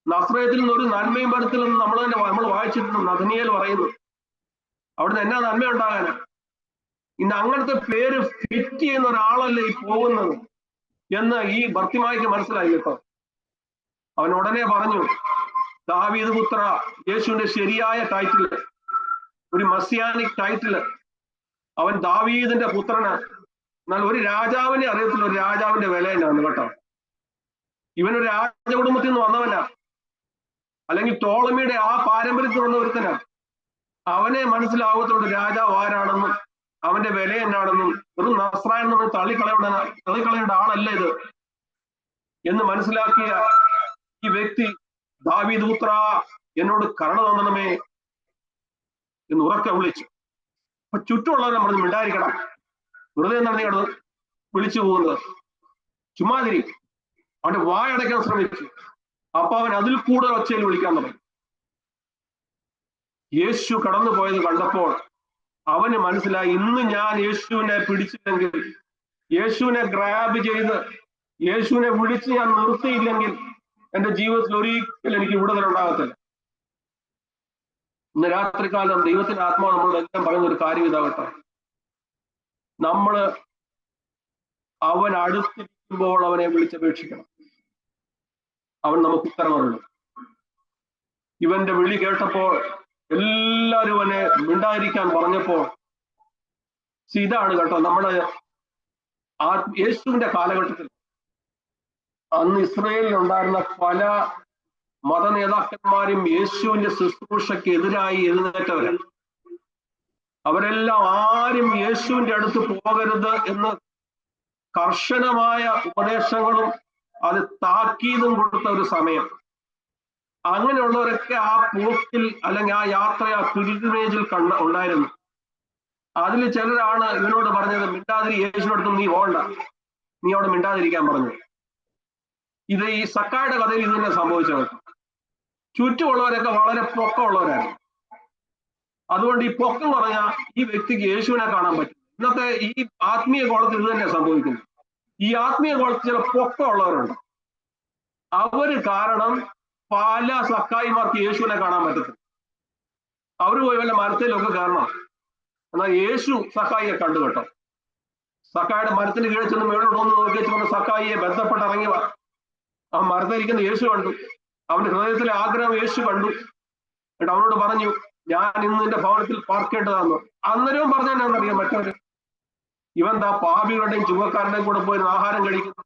നസ്രയത്തിൽ നിന്ന് ഒരു നന്മയും വരത്തില്ലെന്ന് നമ്മൾ വായിച്ചിട്ടുണ്ട്. നഥനിയേൽ പറയുന്നു, അവിടുന്ന് എന്നാ നന്മ ഉണ്ടാകാനാ? ഇന്ന് അങ്ങനത്തെ പേര് ഫിറ്റ് ചെയ്യുന്ന ഒരാളല്ലേ ഈ പോകുന്നത് എന്ന് ഈ ഭർത്തിമായിക്ക് മനസ്സിലായി കേട്ടോ. അവൻ ഉടനെ പറഞ്ഞു, ദാവീദ് പുത്ര, യേശുവിന്റെ ശരിയായ ടൈറ്റില്, ഒരു മസിയാനിക് ടൈറ്റില്, അവൻ ദാവീദിന്റെ പുത്രന്. എന്നാൽ ഒരു രാജാവിനെ അറിയത്തില്ല ഒരു രാജാവിന്റെ വില എന്നാണ് കേട്ടോ. ഇവനൊരു രാജകുടുംബത്തിൽ നിന്ന് വന്നവനാ, അല്ലെങ്കിൽ ടോളമിയുടെ ആ പാരമ്പര്യത്തിൽ വന്ന ഒരുത്തനാ. അവനെ മനസ്സിലാവത്തുള്ളൂ രാജാവ് ആരാണെന്നും അവന്റെ വില എന്നാണെന്നും. ഒരു നസ്രായൻ നമ്മൾ തള്ളിക്കളയേണ്ട ആളല്ല ഇത് എന്ന് മനസ്സിലാക്കിയ ഈ വ്യക്തി, ദാവീദ് പുത്ര, എന്നോട് കരുണ തോന്നണമേ എന്ന് ഉറക്കെ വിളിച്ചു. അപ്പൊ ചുറ്റുമുള്ളവർ നമ്മൾ മിണ്ടായിരിക്കണം, വെറുതെ എന്നാണ് നീ അവിടെ വിളിച്ചു പോകുന്നത്, ചുമ്മാതിരി. അവന്റെ വായടയ്ക്കാൻ ശ്രമിച്ചു. അപ്പൊ അവൻ അതിൽ കൂടുതൽ ഒച്ചയിൽ വിളിക്കാൻ തുടങ്ങി. യേശു കടന്നു പോയത് കണ്ടപ്പോൾ അവന് മനസ്സിലായി, ഇന്ന് ഞാൻ യേശുവിനെ പിടിച്ചില്ലെങ്കിൽ, യേശുവിനെ ഗ്രാബ് ചെയ്ത് യേശുവിനെ വിളിച്ച് ഞാൻ നിർത്തിയില്ലെങ്കിൽ എന്റെ ജീവിതത്തിൽ ഒരിക്കലും എനിക്ക് വിടുതൽ ഉണ്ടാകത്തില്ല. ഇന്ന് രാത്രികാലം ദൈവത്തിന്റെ ആത്മാവ് നമ്മളോട് എല്ലാം പറയുന്ന ഒരു കാര്യം ഇതാകട്ടെ, നമ്മള് അവൻ അടുത്തിരിക്കുമ്പോൾ അവനെ വിളിച്ചപേക്ഷിക്കണം. അവൻ നമുക്ക് ഉത്തരവുള്ളൂ. ഇവന്റെ വിളി കേട്ടപ്പോൾ എല്ലാവരും അവനെ മിണ്ടാതിരിക്കാൻ പറഞ്ഞപ്പോൾ, ഇതാണ് കേട്ടോ നമ്മുടെ യേശുവിന്റെ കാലഘട്ടത്തിൽ അന്ന് ഇസ്രയേലിൽ ഉണ്ടായിരുന്ന പല മത നേതാക്കന്മാരും യേശുവിന്റെ ശുശ്രൂഷയ്ക്ക് എതിരായി എഴുന്നേറ്റവരാണ്. അവരെല്ലാം ആരും യേശുവിന്റെ അടുത്ത് പോകരുത് എന്ന് കർശനമായ ഉപദേശങ്ങളും അത് താക്കീതും കൊടുത്ത ഒരു സമയം. അങ്ങനെയുള്ളവരൊക്കെ ആ പോക്കിൽ അല്ലെങ്കിൽ ആ യാത്ര, ആ പിൽഗ്രിമേജിൽ ഉണ്ടായിരുന്നു. അതിൽ ചിലരാണ് ഇവനോട് പറഞ്ഞത്, മിണ്ടാതിരി, യേശുവിനടുത്ത് നീ പോകണ്ട, നീ അവിടെ മിണ്ടാതിരിക്കാൻ പറഞ്ഞു. ഇത് ഈ സക്കായുടെ കഥയിൽ ഇത് തന്നെ സംഭവിച്ചത്. ചുറ്റുമുള്ളവരൊക്കെ വളരെ പൊക്കമുള്ളവരാണ്. അതുകൊണ്ട് ഈ പൊക്കം പറഞ്ഞാൽ ഈ വ്യക്തിക്ക് യേശുവിനെ കാണാൻ പറ്റും. ഇന്നത്തെ ഈ ആത്മീയ കോളത്തിൽ ഇത് തന്നെ സംഭവിക്കുന്നു. ഈ ആത്മീയ കോളത്തിൽ ചില പൊക്കമുള്ളവരുണ്ട്. അവര് കാരണം പല സക്കായിമാർക്ക് യേശുവിനെ കാണാൻ പറ്റത്തില്ല. അവര് പോയി വല്ല മരത്തിലൊക്കെ കയറണം. എന്നാൽ യേശു സക്കായിയെ കണ്ടു കേട്ടോ. സക്കായിയുടെ മരത്തിന് കീഴിൽ ചെന്ന് മേളോട്ട് ഒന്ന് നോക്കി വെച്ചുകൊണ്ട് സക്കായിയെ ബന്ധപ്പെട്ട് ഇറങ്ങി ആ മരത്തിരിക്കുന്ന യേശു കണ്ടു. അവന്റെ ഹൃദയത്തിലെ ആഗ്രഹം യേശു കണ്ടു. എന്നിട്ട് അവനോട് പറഞ്ഞു, ഞാൻ ഇന്ന് നിന്റെ ഭവനത്തിൽ പാർക്കേണ്ടതാണെന്ന്. അന്നേരവും പറഞ്ഞെന്നറിയാം മറ്റവര്, ഇവൻ ദാ പാപികളുടെയും ചുവക്കാരുടെയും കൂടെ പോയി ആഹാരം കഴിക്കുന്നു,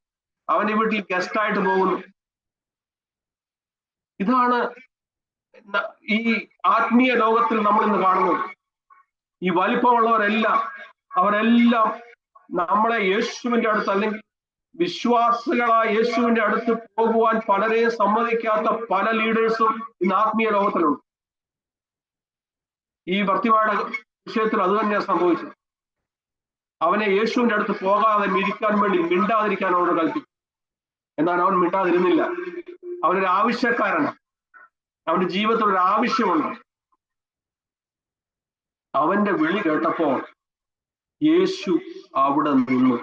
അവന്റെ വീട്ടിൽ ഗസ്റ്റായിട്ട് പോകുന്നു. ഇതാണ് ഈ ആത്മീയ ലോകത്തിൽ നമ്മൾ ഇന്ന് കാണുന്നത്. ഈ വലിപ്പമുള്ളവരെല്ലാം അവരെല്ലാം നമ്മളെ യേശുവിന്റെ അടുത്ത് അല്ലെങ്കിൽ വിശ്വാസികളായ യേശുവിന്റെ അടുത്ത് പോകുവാൻ പലരെയും സമ്മതിക്കാത്ത പല ലീഡേഴ്സും ഇന്ന് ആത്മീയ ലോകത്തിലുണ്ട്. ഈ ഭർത്തിമാരുടെ വിഷയത്തിൽ അത് തന്നെയാണ് സംഭവിച്ചത്. അവനെ യേശുവിന്റെ അടുത്ത് പോകാതെ മിരിക്കാൻ വേണ്ടി മിണ്ടാതിരിക്കാൻ അവനോട് കൽപ്പിച്ചു. എന്നാൽ അവൻ മിണ്ടാതിരുന്നില്ല. അവനൊരു ആവശ്യക്കാരനാണ്. അവന്റെ ജീവിതത്തിൽ ഒരു ആവശ്യമുണ്ട്. അവന്റെ വിളി കേട്ടപ്പോൾ യേശു അവിടെ നിന്നു.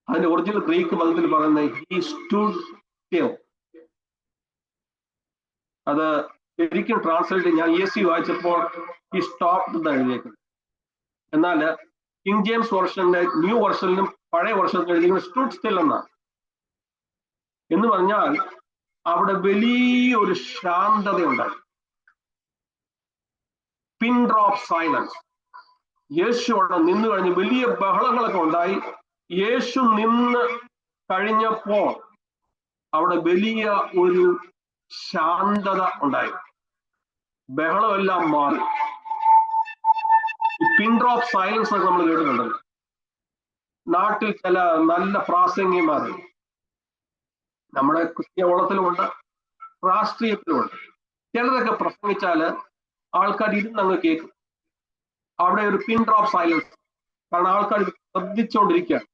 അതിന്റെ ഒറിജിനൽ ഗ്രീക്ക് പദത്തിൽ പറയുന്നത് ഹി സ്റ്റുഡ് സ്റ്റിൽ. അത് ശരിക്കും ട്രാൻസ്ലേറ്റ് ഞാൻ ESV വായിച്ചപ്പോൾ ഹി സ്റ്റോപ്ഡ് എന്ന് എഴുതിയേക്കുന്നത്. എന്നാൽ കിങ് ജെയിംസ് വെർഷന്റെ ന്യൂ വെർഷനിലും പഴയ വെർഷനിലും എഴുതിയിരിക്കുന്നത് സ്റ്റുഡ് സ്റ്റിൽ എന്നാണ്. എന്ന് പറഞ്ഞാൽ അവിടെ വലിയൊരു ശാന്തതയുണ്ടായി. പിൻ ഡ്രോപ്പ് സൈലൻസ്. യേശു അവിടെ നിന്ന് കഴിഞ്ഞ് വലിയ ബഹളങ്ങളൊക്കെ ഉണ്ടായി. യേശു നിന്ന് കഴിഞ്ഞപ്പോൾ അവിടെ വലിയ ഒരു ശാന്തത ഉണ്ടായി. ബഹളമെല്ലാം മാറി. ഈ പിൻ ഡ്രോപ്പ് സൈലൻസ് ഒക്കെ നമ്മൾ കേട്ടിട്ടുണ്ടല്ലോ. നാട്ടിൽ ചില നല്ല പ്രാസംഗികന്മാർ നമ്മുടെ ക്രിസ്ത്യ ഓളത്തിലുമുണ്ട്, രാഷ്ട്രീയത്തിലുമുണ്ട്. ചിലരൊക്കെ പ്രസംഗിച്ചാല് ആൾക്കാർ ഇരുന്നങ്ങ് കേൾക്കും. അവിടെ ഒരു പിൻ ഡ്രോപ്പ് സൈലൻസ്. കാരണം ആൾക്കാർ ശ്രദ്ധിച്ചുകൊണ്ടിരിക്കുകയാണ്.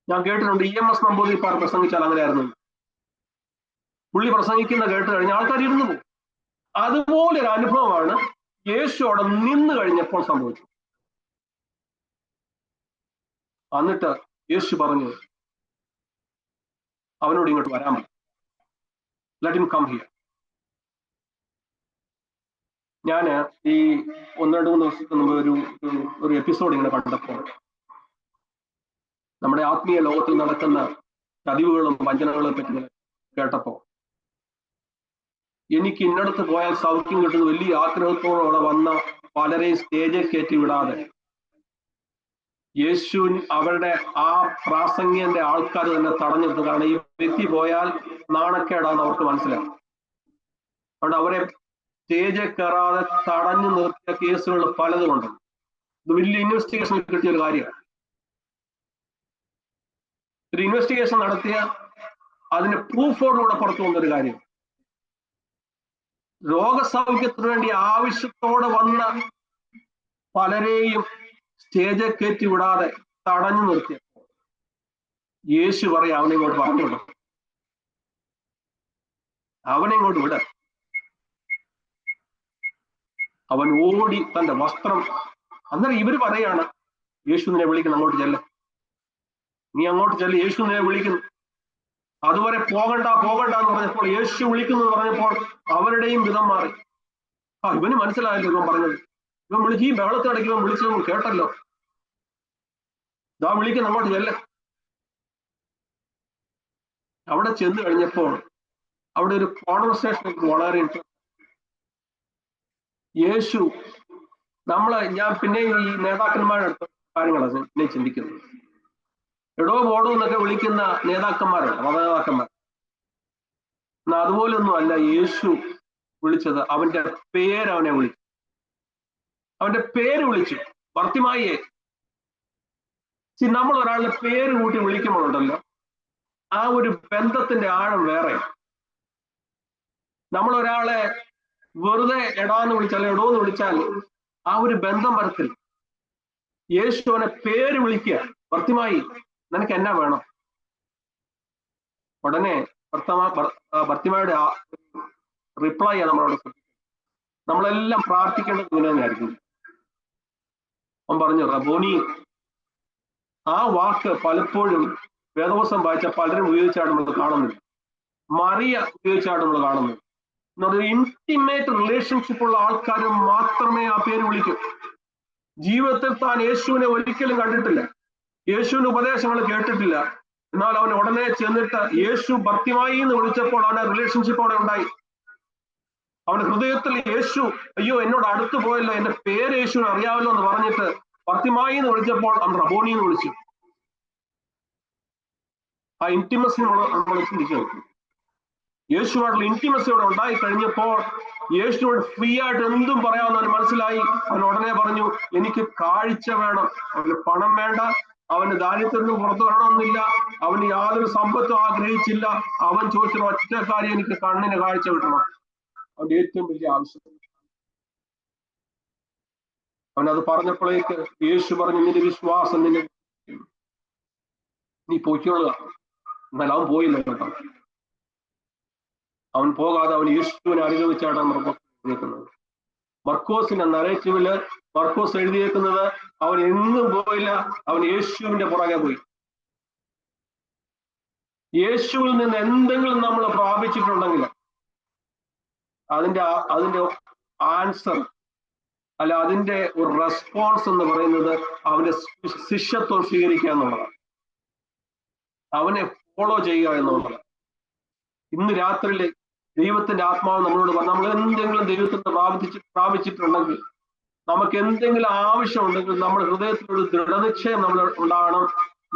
ഞാൻ കേട്ടിട്ടുണ്ട് EMS നമ്പൂതിരിപ്പാട് പ്രസംഗിച്ചാൽ അങ്ങനെയായിരുന്നു. പുള്ളി പ്രസംഗിക്കുന്ന കേട്ട് കഴിഞ്ഞാൽ ആൾക്കാർ ഇരുന്നു പോകും. അതുപോലെ ഒരു അനുഭവമാണ് യേശു അവിടെ നിന്ന് കഴിഞ്ഞപ്പോൾ സംഭവിച്ചത്. എന്നിട്ട് യേശു പറഞ്ഞു അവനോട് ഇങ്ങോട്ട് വരാൻ പറ്റും. Let him come here. ഞാന് ഈ 1-2-3 ദിവസത്തിന് മുമ്പ് ഒരു എപ്പിസോഡ് ഇങ്ങനെ കണ്ടപ്പോൾ നമ്മുടെ ആത്മീയ ലോകത്തിൽ നടക്കുന്ന ചതിവുകളും വഞ്ചനകളെ പറ്റി കേട്ടപ്പോൾ എനിക്ക് ഇന്നടത്ത് പോയാൽ സൗഖ്യം കിട്ടുന്ന വലിയ ആഗ്രഹത്തോടെ വന്ന പലരെയും സ്റ്റേജിൽ കയറ്റി വിടാതെ യേശുവിൻ അവരുടെ ആ പ്രാസംഗികന്റെ ആൾക്കാർ തന്നെ തടഞ്ഞിരുന്നു. കാരണം ഈ വ്യക്തി പോയാൽ നാണക്കേടാന്ന് അവർക്ക് മനസ്സിലാവും. അതുകൊണ്ട് അവരെ സ്റ്റേജിൽ കയറാതെ തടഞ്ഞു നിർത്തിയ കേസുകൾ പലതുമുണ്ട്. ഇത് വലിയ ഇൻവെസ്റ്റിഗേഷൻ കിട്ടിയ ഒരു കാര്യമാണ്. ഒരു ഇൻവെസ്റ്റിഗേഷൻ നടത്തിയ അതിന് പ്രൂഫോടുകൂടെ പുറത്തു വന്നൊരു കാര്യം. രോഗസൗഖ്യത്തിന് വേണ്ടി ആവശ്യത്തോടെ വന്ന പലരെയും സ്റ്റേജിൽ കയറ്റി വിടാതെ തടഞ്ഞു നിർത്തിയപ്പോൾ യേശു പറയാം അവനെ ഇങ്ങോട്ട് പറഞ്ഞോളൂ, അവനെ ഇങ്ങോട്ട് വിട. അവൻ ഓടി തന്റെ വസ്ത്രം. അന്നേരം ഇവര് പറയാണ് യേശു നിന്നെ വിളിക്കുന്നു, അങ്ങോട്ട് ചെല്ല, നീ അങ്ങോട്ട് ചെല്ല, യേശു നിന്നെ വിളിക്കുന്നു. അതുവരെ പോകണ്ട പോകണ്ട എന്ന് പറഞ്ഞപ്പോൾ യേശു വിളിക്കുന്നു എന്ന് പറഞ്ഞപ്പോൾ അവരുടെയും വിധം മാറി. ഇവന് മനസ്സിലായല്ലോ ഇവൻ പറഞ്ഞത്. ഇവൻ വിളിച്ച് ഈ ബഹളത്തിടയ്ക്ക് ഇവൻ വിളിച്ചത് കേട്ടല്ലോ, ഇതാ വിളിക്കുന്നു, അങ്ങോട്ട് ചെല്ല. അവിടെ ചെന്ന് കഴിഞ്ഞപ്പോൾ അവിടെ ഒരു കോൺവെർസേഷൻ വളരെ യേശു ഞാൻ പിന്നെ ഈ നേതാക്കന്മാരുടെ അടുത്ത കാര്യങ്ങളാണ് പിന്നെ ചിന്തിക്കുന്നത്. എടോ ബോഡോ എന്നൊക്കെ വിളിക്കുന്ന നേതാക്കന്മാരുണ്ട്, മതനേതാക്കന്മാർ. എന്നാൽ അതുപോലൊന്നും അല്ല യേശു വിളിച്ചത്. അവന്റെ പേര് അവനെ വിളിച്ചു. അവന്റെ പേര് വിളിച്ചു, ഭർത്തിമായിയെ. നമ്മൾ ഒരാളുടെ പേര് കൂട്ടി വിളിക്കുമ്പോഴുണ്ടല്ലോ ആ ഒരു ബന്ധത്തിന്റെ ആഴം വേറെ. നമ്മൾ ഒരാളെ വെറുതെ എടാന്ന് വിളിച്ചാൽ എടോന്ന് വിളിച്ചാൽ ആ ഒരു ബന്ധം വരത്തില്ല. യേശു അവനെ പേര് വിളിക്കുക, ഭർത്തിമായി നിനക്ക് എന്നാ വേണം. ഉടനെ ഭർത്തിമായുടെ റിപ്ലൈ ആണ് നമ്മളോട്. നമ്മളെല്ലാം പ്രാർത്ഥിക്കേണ്ടത് ഇങ്ങനെ തന്നെയായിരിക്കും. അവൻ പറഞ്ഞു റബോനി. ആ വാക്ക് പലപ്പോഴും വേദവസം വായിച്ച പലരും ഉപയോഗിച്ചാണ് നമ്മൾ കാണുന്നത്. മറിയ ഉപയോഗിച്ചാണ് നമ്മൾ കാണുന്നത്. എന്നൊരു ഇന്റിമേറ്റ് റിലേഷൻഷിപ്പ് ഉള്ള ആൾക്കാർ മാത്രമേ ആ പേര് വിളിക്കൂ. ജീവിതത്തിൽ താൻ യേശുവിനെ ഒരിക്കലും കണ്ടിട്ടില്ല, യേശുവിന്റെ ഉപദേശങ്ങൾ കേട്ടിട്ടില്ല. എന്നാൽ അവൻ ഉടനെ ചെന്നിട്ട് യേശു ഭർത്തിമായി എന്ന് വിളിച്ചപ്പോൾ അവന്റെ റിലേഷൻഷിപ്പ് അവിടെ ഉണ്ടായി. അവന്റെ ഹൃദയത്തിൽ യേശു അയ്യോ എന്നോട് അടുത്ത് പോയല്ലോ, എന്റെ പേര് യേശുവിനെ അറിയാമല്ലോ എന്ന് പറഞ്ഞിട്ട് ഭർത്തിമായി എന്ന് വിളിച്ചപ്പോൾ അവൻ റബോനി എന്ന് വിളിച്ചു. ആ ഇന്റിമസി നമ്മൾ ചിന്തിച്ചു. യേശുവായിട്ടുള്ള ഇന്റിമസി അവിടെ ഉണ്ടായി കഴിഞ്ഞപ്പോൾ യേശുവോട് ഫ്രീ ആയിട്ട് എന്തും പറയാമെന്ന് അവന് മനസ്സിലായി. അവൻ ഉടനെ പറഞ്ഞു എനിക്ക് കാഴ്ച വേണം. അവന് പണം വേണ്ട, അവന് ദാരിദ്ര്യത്തിൽ നിന്ന് പുറത്തു വരണമെന്നില്ല, അവന് യാതൊരു സമ്പത്തും ആഗ്രഹിച്ചില്ല. അവൻ ചോദിച്ച ഒറ്റ കാര്യം, എനിക്ക് കണ്ണിന് കാഴ്ച കിട്ടണം. അവന്റെ ഏറ്റവും വലിയ ആവശ്യം. അവനത് പറഞ്ഞപ്പോഴേക്ക് യേശു പറഞ്ഞു, നിന്റെ വിശ്വാസം നിന്നെ, നീ പൊയ്ക്കൊള്ളുക. എന്നാൽ അവൻ പോയില്ല കേട്ടോ. അവൻ പോകാതെ അവൻ യേശുവിനെ അനുഗമിച്ചാണ് മർക്കോസ് എഴുതിയേക്കുന്നത്. മർക്കോസിന്റെ നരേറ്റീവില് മർക്കോസ് എഴുതിയേക്കുന്നത് അവൻ എങ്ങും പോയില്ല, അവൻ യേശുവിന്റെ പുറകെ പോയി. യേശുവിൽ നിന്ന് എന്തെങ്കിലും നമ്മൾ പ്രാപിച്ചിട്ടുണ്ടെങ്കിൽ അതിന്റെ ആൻസർ അല്ല, അതിന്റെ ഒരു റെസ്പോൺസ് എന്ന് പറയുന്നത് അവന്റെ ശിഷ്യത്വം സ്വീകരിക്കുക എന്നുള്ളതാണ്, അവനെ ഫോളോ ചെയ്യുക എന്നുള്ളതാണ്. ഇന്ന് രാത്രിയിലെ ദൈവത്തിന്റെ ആത്മാവ് നമ്മളോട് പറഞ്ഞു, നമ്മൾ എന്തെങ്കിലും ദൈവത്തിന്റെ പ്രാപിച്ചിട്ടുണ്ടെങ്കിൽ, നമുക്ക് എന്തെങ്കിലും ആവശ്യമുണ്ടെങ്കിൽ നമ്മുടെ ഹൃദയത്തിലൊരു ദൃഢനിശ്ചയം നമ്മൾ ഉണ്ടാകണം,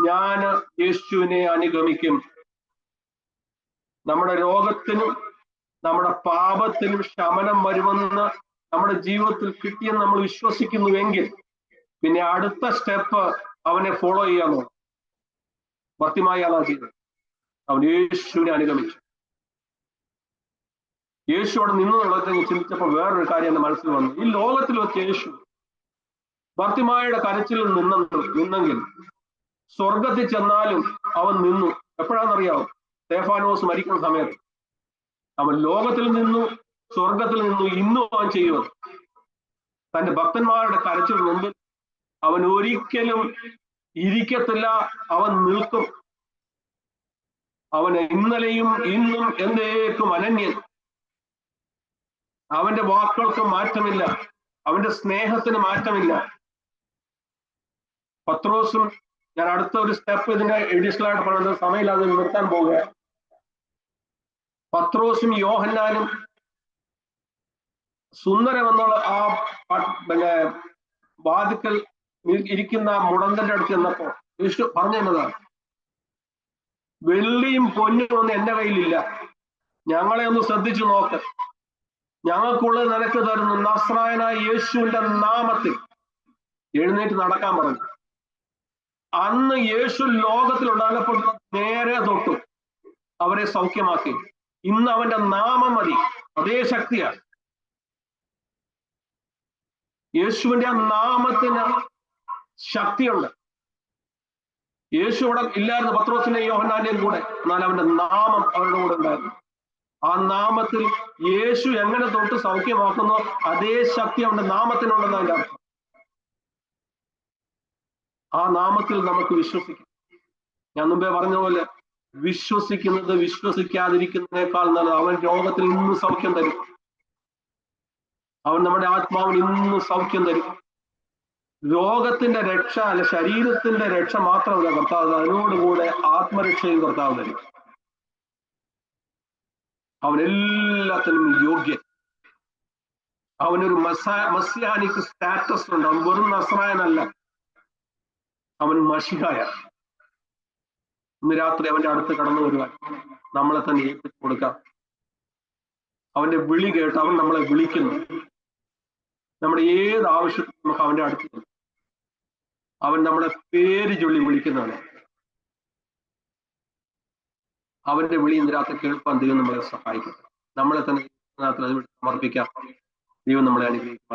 ഞാൻ യേശുവിനെ അനുഗമിക്കും. നമ്മുടെ രോഗത്തിനും നമ്മുടെ പാപത്തിനും ശമനം വരുമെന്ന് നമ്മുടെ ജീവിതത്തിൽ കിട്ടിയെന്ന് നമ്മൾ വിശ്വസിക്കുന്നുവെങ്കിൽ പിന്നെ അടുത്ത സ്റ്റെപ്പ് അവനെ ഫോളോ ചെയ്യാന്നുള്ളത്. ഭക്തിമായി അതാണ് ചെയ്തത്. അവൻ യേശുവിനെ അനുഗമിച്ചു. യേശു അവിടെ നിന്നുള്ളത് ചിന്തിച്ചപ്പോൾ വേറൊരു കാര്യം എന്റെ മനസ്സിൽ വന്നു. ഈ ലോകത്തിൽ വെച്ച് യേശു ഭർത്തിമായുടെ കരച്ചിലിൽ നിന്നെങ്കിൽ സ്വർഗത്തിൽ ചെന്നാലും അവൻ നിന്നു. എപ്പോഴാണെന്നറിയാവോ? സ്തെഫാനോസ് മരിക്കുന്ന സമയത്ത്. അവൻ ലോകത്തിൽ നിന്നു, സ്വർഗത്തിൽ നിന്നു. ഇന്നും അവൻ ചെയ്യുന്നത് തന്റെ ഭക്തന്മാരുടെ കരച്ചിൽ മുമ്പിൽ അവൻ ഒരിക്കലും ഇരിക്കത്തില്ല, അവൻ നിൽക്കും. അവൻ ഇന്നലെയും ഇന്നും എന്നേക്കും അനന്യൻ. അവന്റെ വാക്കുകൾക്ക് മാറ്റമില്ല, അവന്റെ സ്നേഹത്തിന് മാറ്റമില്ല. പത്രോസും, ഞാൻ അടുത്ത ഒരു സ്റ്റെപ്പ് ഇതിന്റെ എഡീഷണൽ ആയിട്ട് പറയുന്നത് സമയമില്ലാതെ നിർത്താൻ പോവുക. പത്രോസും യോഹന്നാനും സുന്ദരം എന്നുള്ള ആ വാതിക്കൽ ഇരിക്കുന്ന മുടന്തന്റെ അടുത്ത് ചെന്നപ്പോ യേശു പറഞ്ഞതാണ്, വെള്ളിയും പൊന്നും ഒന്നും എന്റെ കയ്യിലില്ല, ഞങ്ങളെ ഒന്ന് ശ്രദ്ധിച്ചു നോക്ക്, ഞങ്ങൾക്കുള്ളത് നിനക്ക് തരുന്നു, നസ്രായനായ യേശുവിന്റെ നാമത്തിൽ എഴുന്നേറ്റ് നടക്കാൻ പറഞ്ഞു. അന്ന് യേശു ലോകത്തിലുണ്ടായപ്പോൾ നേരെ തൊട്ടു അവരെ സൗഖ്യമാക്കി. ഇന്ന് അവന്റെ നാമം മതി, അതേ ശക്തിയാണ്. യേശുവിന്റെ ആ നാമത്തിന് ശക്തിയുണ്ട്. യേശു ഇവിടെ ഇല്ലായിരുന്നു പത്രോസിന്റെയും യോഹന്നാന്റെയും കൂടെ, എന്നാൽ അവന്റെ നാമം അവരുടെ കൂടെ ഉണ്ടായിരുന്നു. ആ നാമത്തിൽ യേശു എങ്ങനെ തൊട്ട് സൗഖ്യമാക്കുന്നോ അതേ ശക്തി അവന്റെ നാമത്തിനുണ്ടെന്ന് അതിന്റെ അർത്ഥം. ആ നാമത്തിൽ നമുക്ക് വിശ്വസിക്കാം. ഞാൻ മുമ്പേ പറഞ്ഞ പോലെ വിശ്വസിക്കുന്നത് വിശ്വസിക്കാതിരിക്കുന്നതിനേക്കാൾ നല്ലത്. അവൻ രോഗത്തിൽ ഇന്ന് സൗഖ്യം തരും. അവൻ നമ്മുടെ ആത്മാവിന് ഇന്ന് സൗഖ്യം തരും. രോഗത്തിന്റെ രക്ഷ അല്ല, ശരീരത്തിന്റെ രക്ഷ മാത്രമല്ല കർത്താവ്, അതിനോടുകൂടെ ആത്മരക്ഷയും കർത്താവ് തരും. അവൻ എല്ലാത്തിനും യോഗ്യൻ. അവനൊരു മസ്യാനിക് സ്റ്റാറ്റസ് ഉണ്ട്. അവൻ വെറും നസ്രായനല്ല, അവൻ മശിഹായ. ഇന്ന് രാത്രി അവന്റെ അടുത്ത് കടന്നു വരുവാൻ നമ്മളെ തന്നെ ഏൽപ്പിച്ചു കൊടുക്കാം. അവന്റെ വിളി കേട്ട് അവൻ നമ്മളെ വിളിക്കുന്നു. നമ്മുടെ ഏത് ആവശ്യത്തിനും നമുക്ക് അവന്റെ അടുത്ത് അവൻ നമ്മളെ പേര് ചൊല്ലി വിളിക്കുന്നതാണ്. അവന്റെ വിളി ഇന്ന് രാത്രി കേൾപ്പാൻ ദൈവം നമ്മളെ സഹായിക്കും. നമ്മളെ തന്നെ സമർപ്പിക്കാം. ദൈവം നമ്മളെ അനുഗ്രഹിക്കും.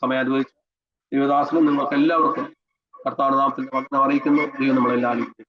സമയം അനുഭവിച്ച ദൈവദാസനും നിങ്ങൾക്ക് എല്ലാവർക്കും കർത്താവിന്റെ നാമത്തിൽ വന്ദനം അറിയിക്കുന്നു. ദൈവം നമ്മളെല്ലാം അനുഗ്രഹിക്കും.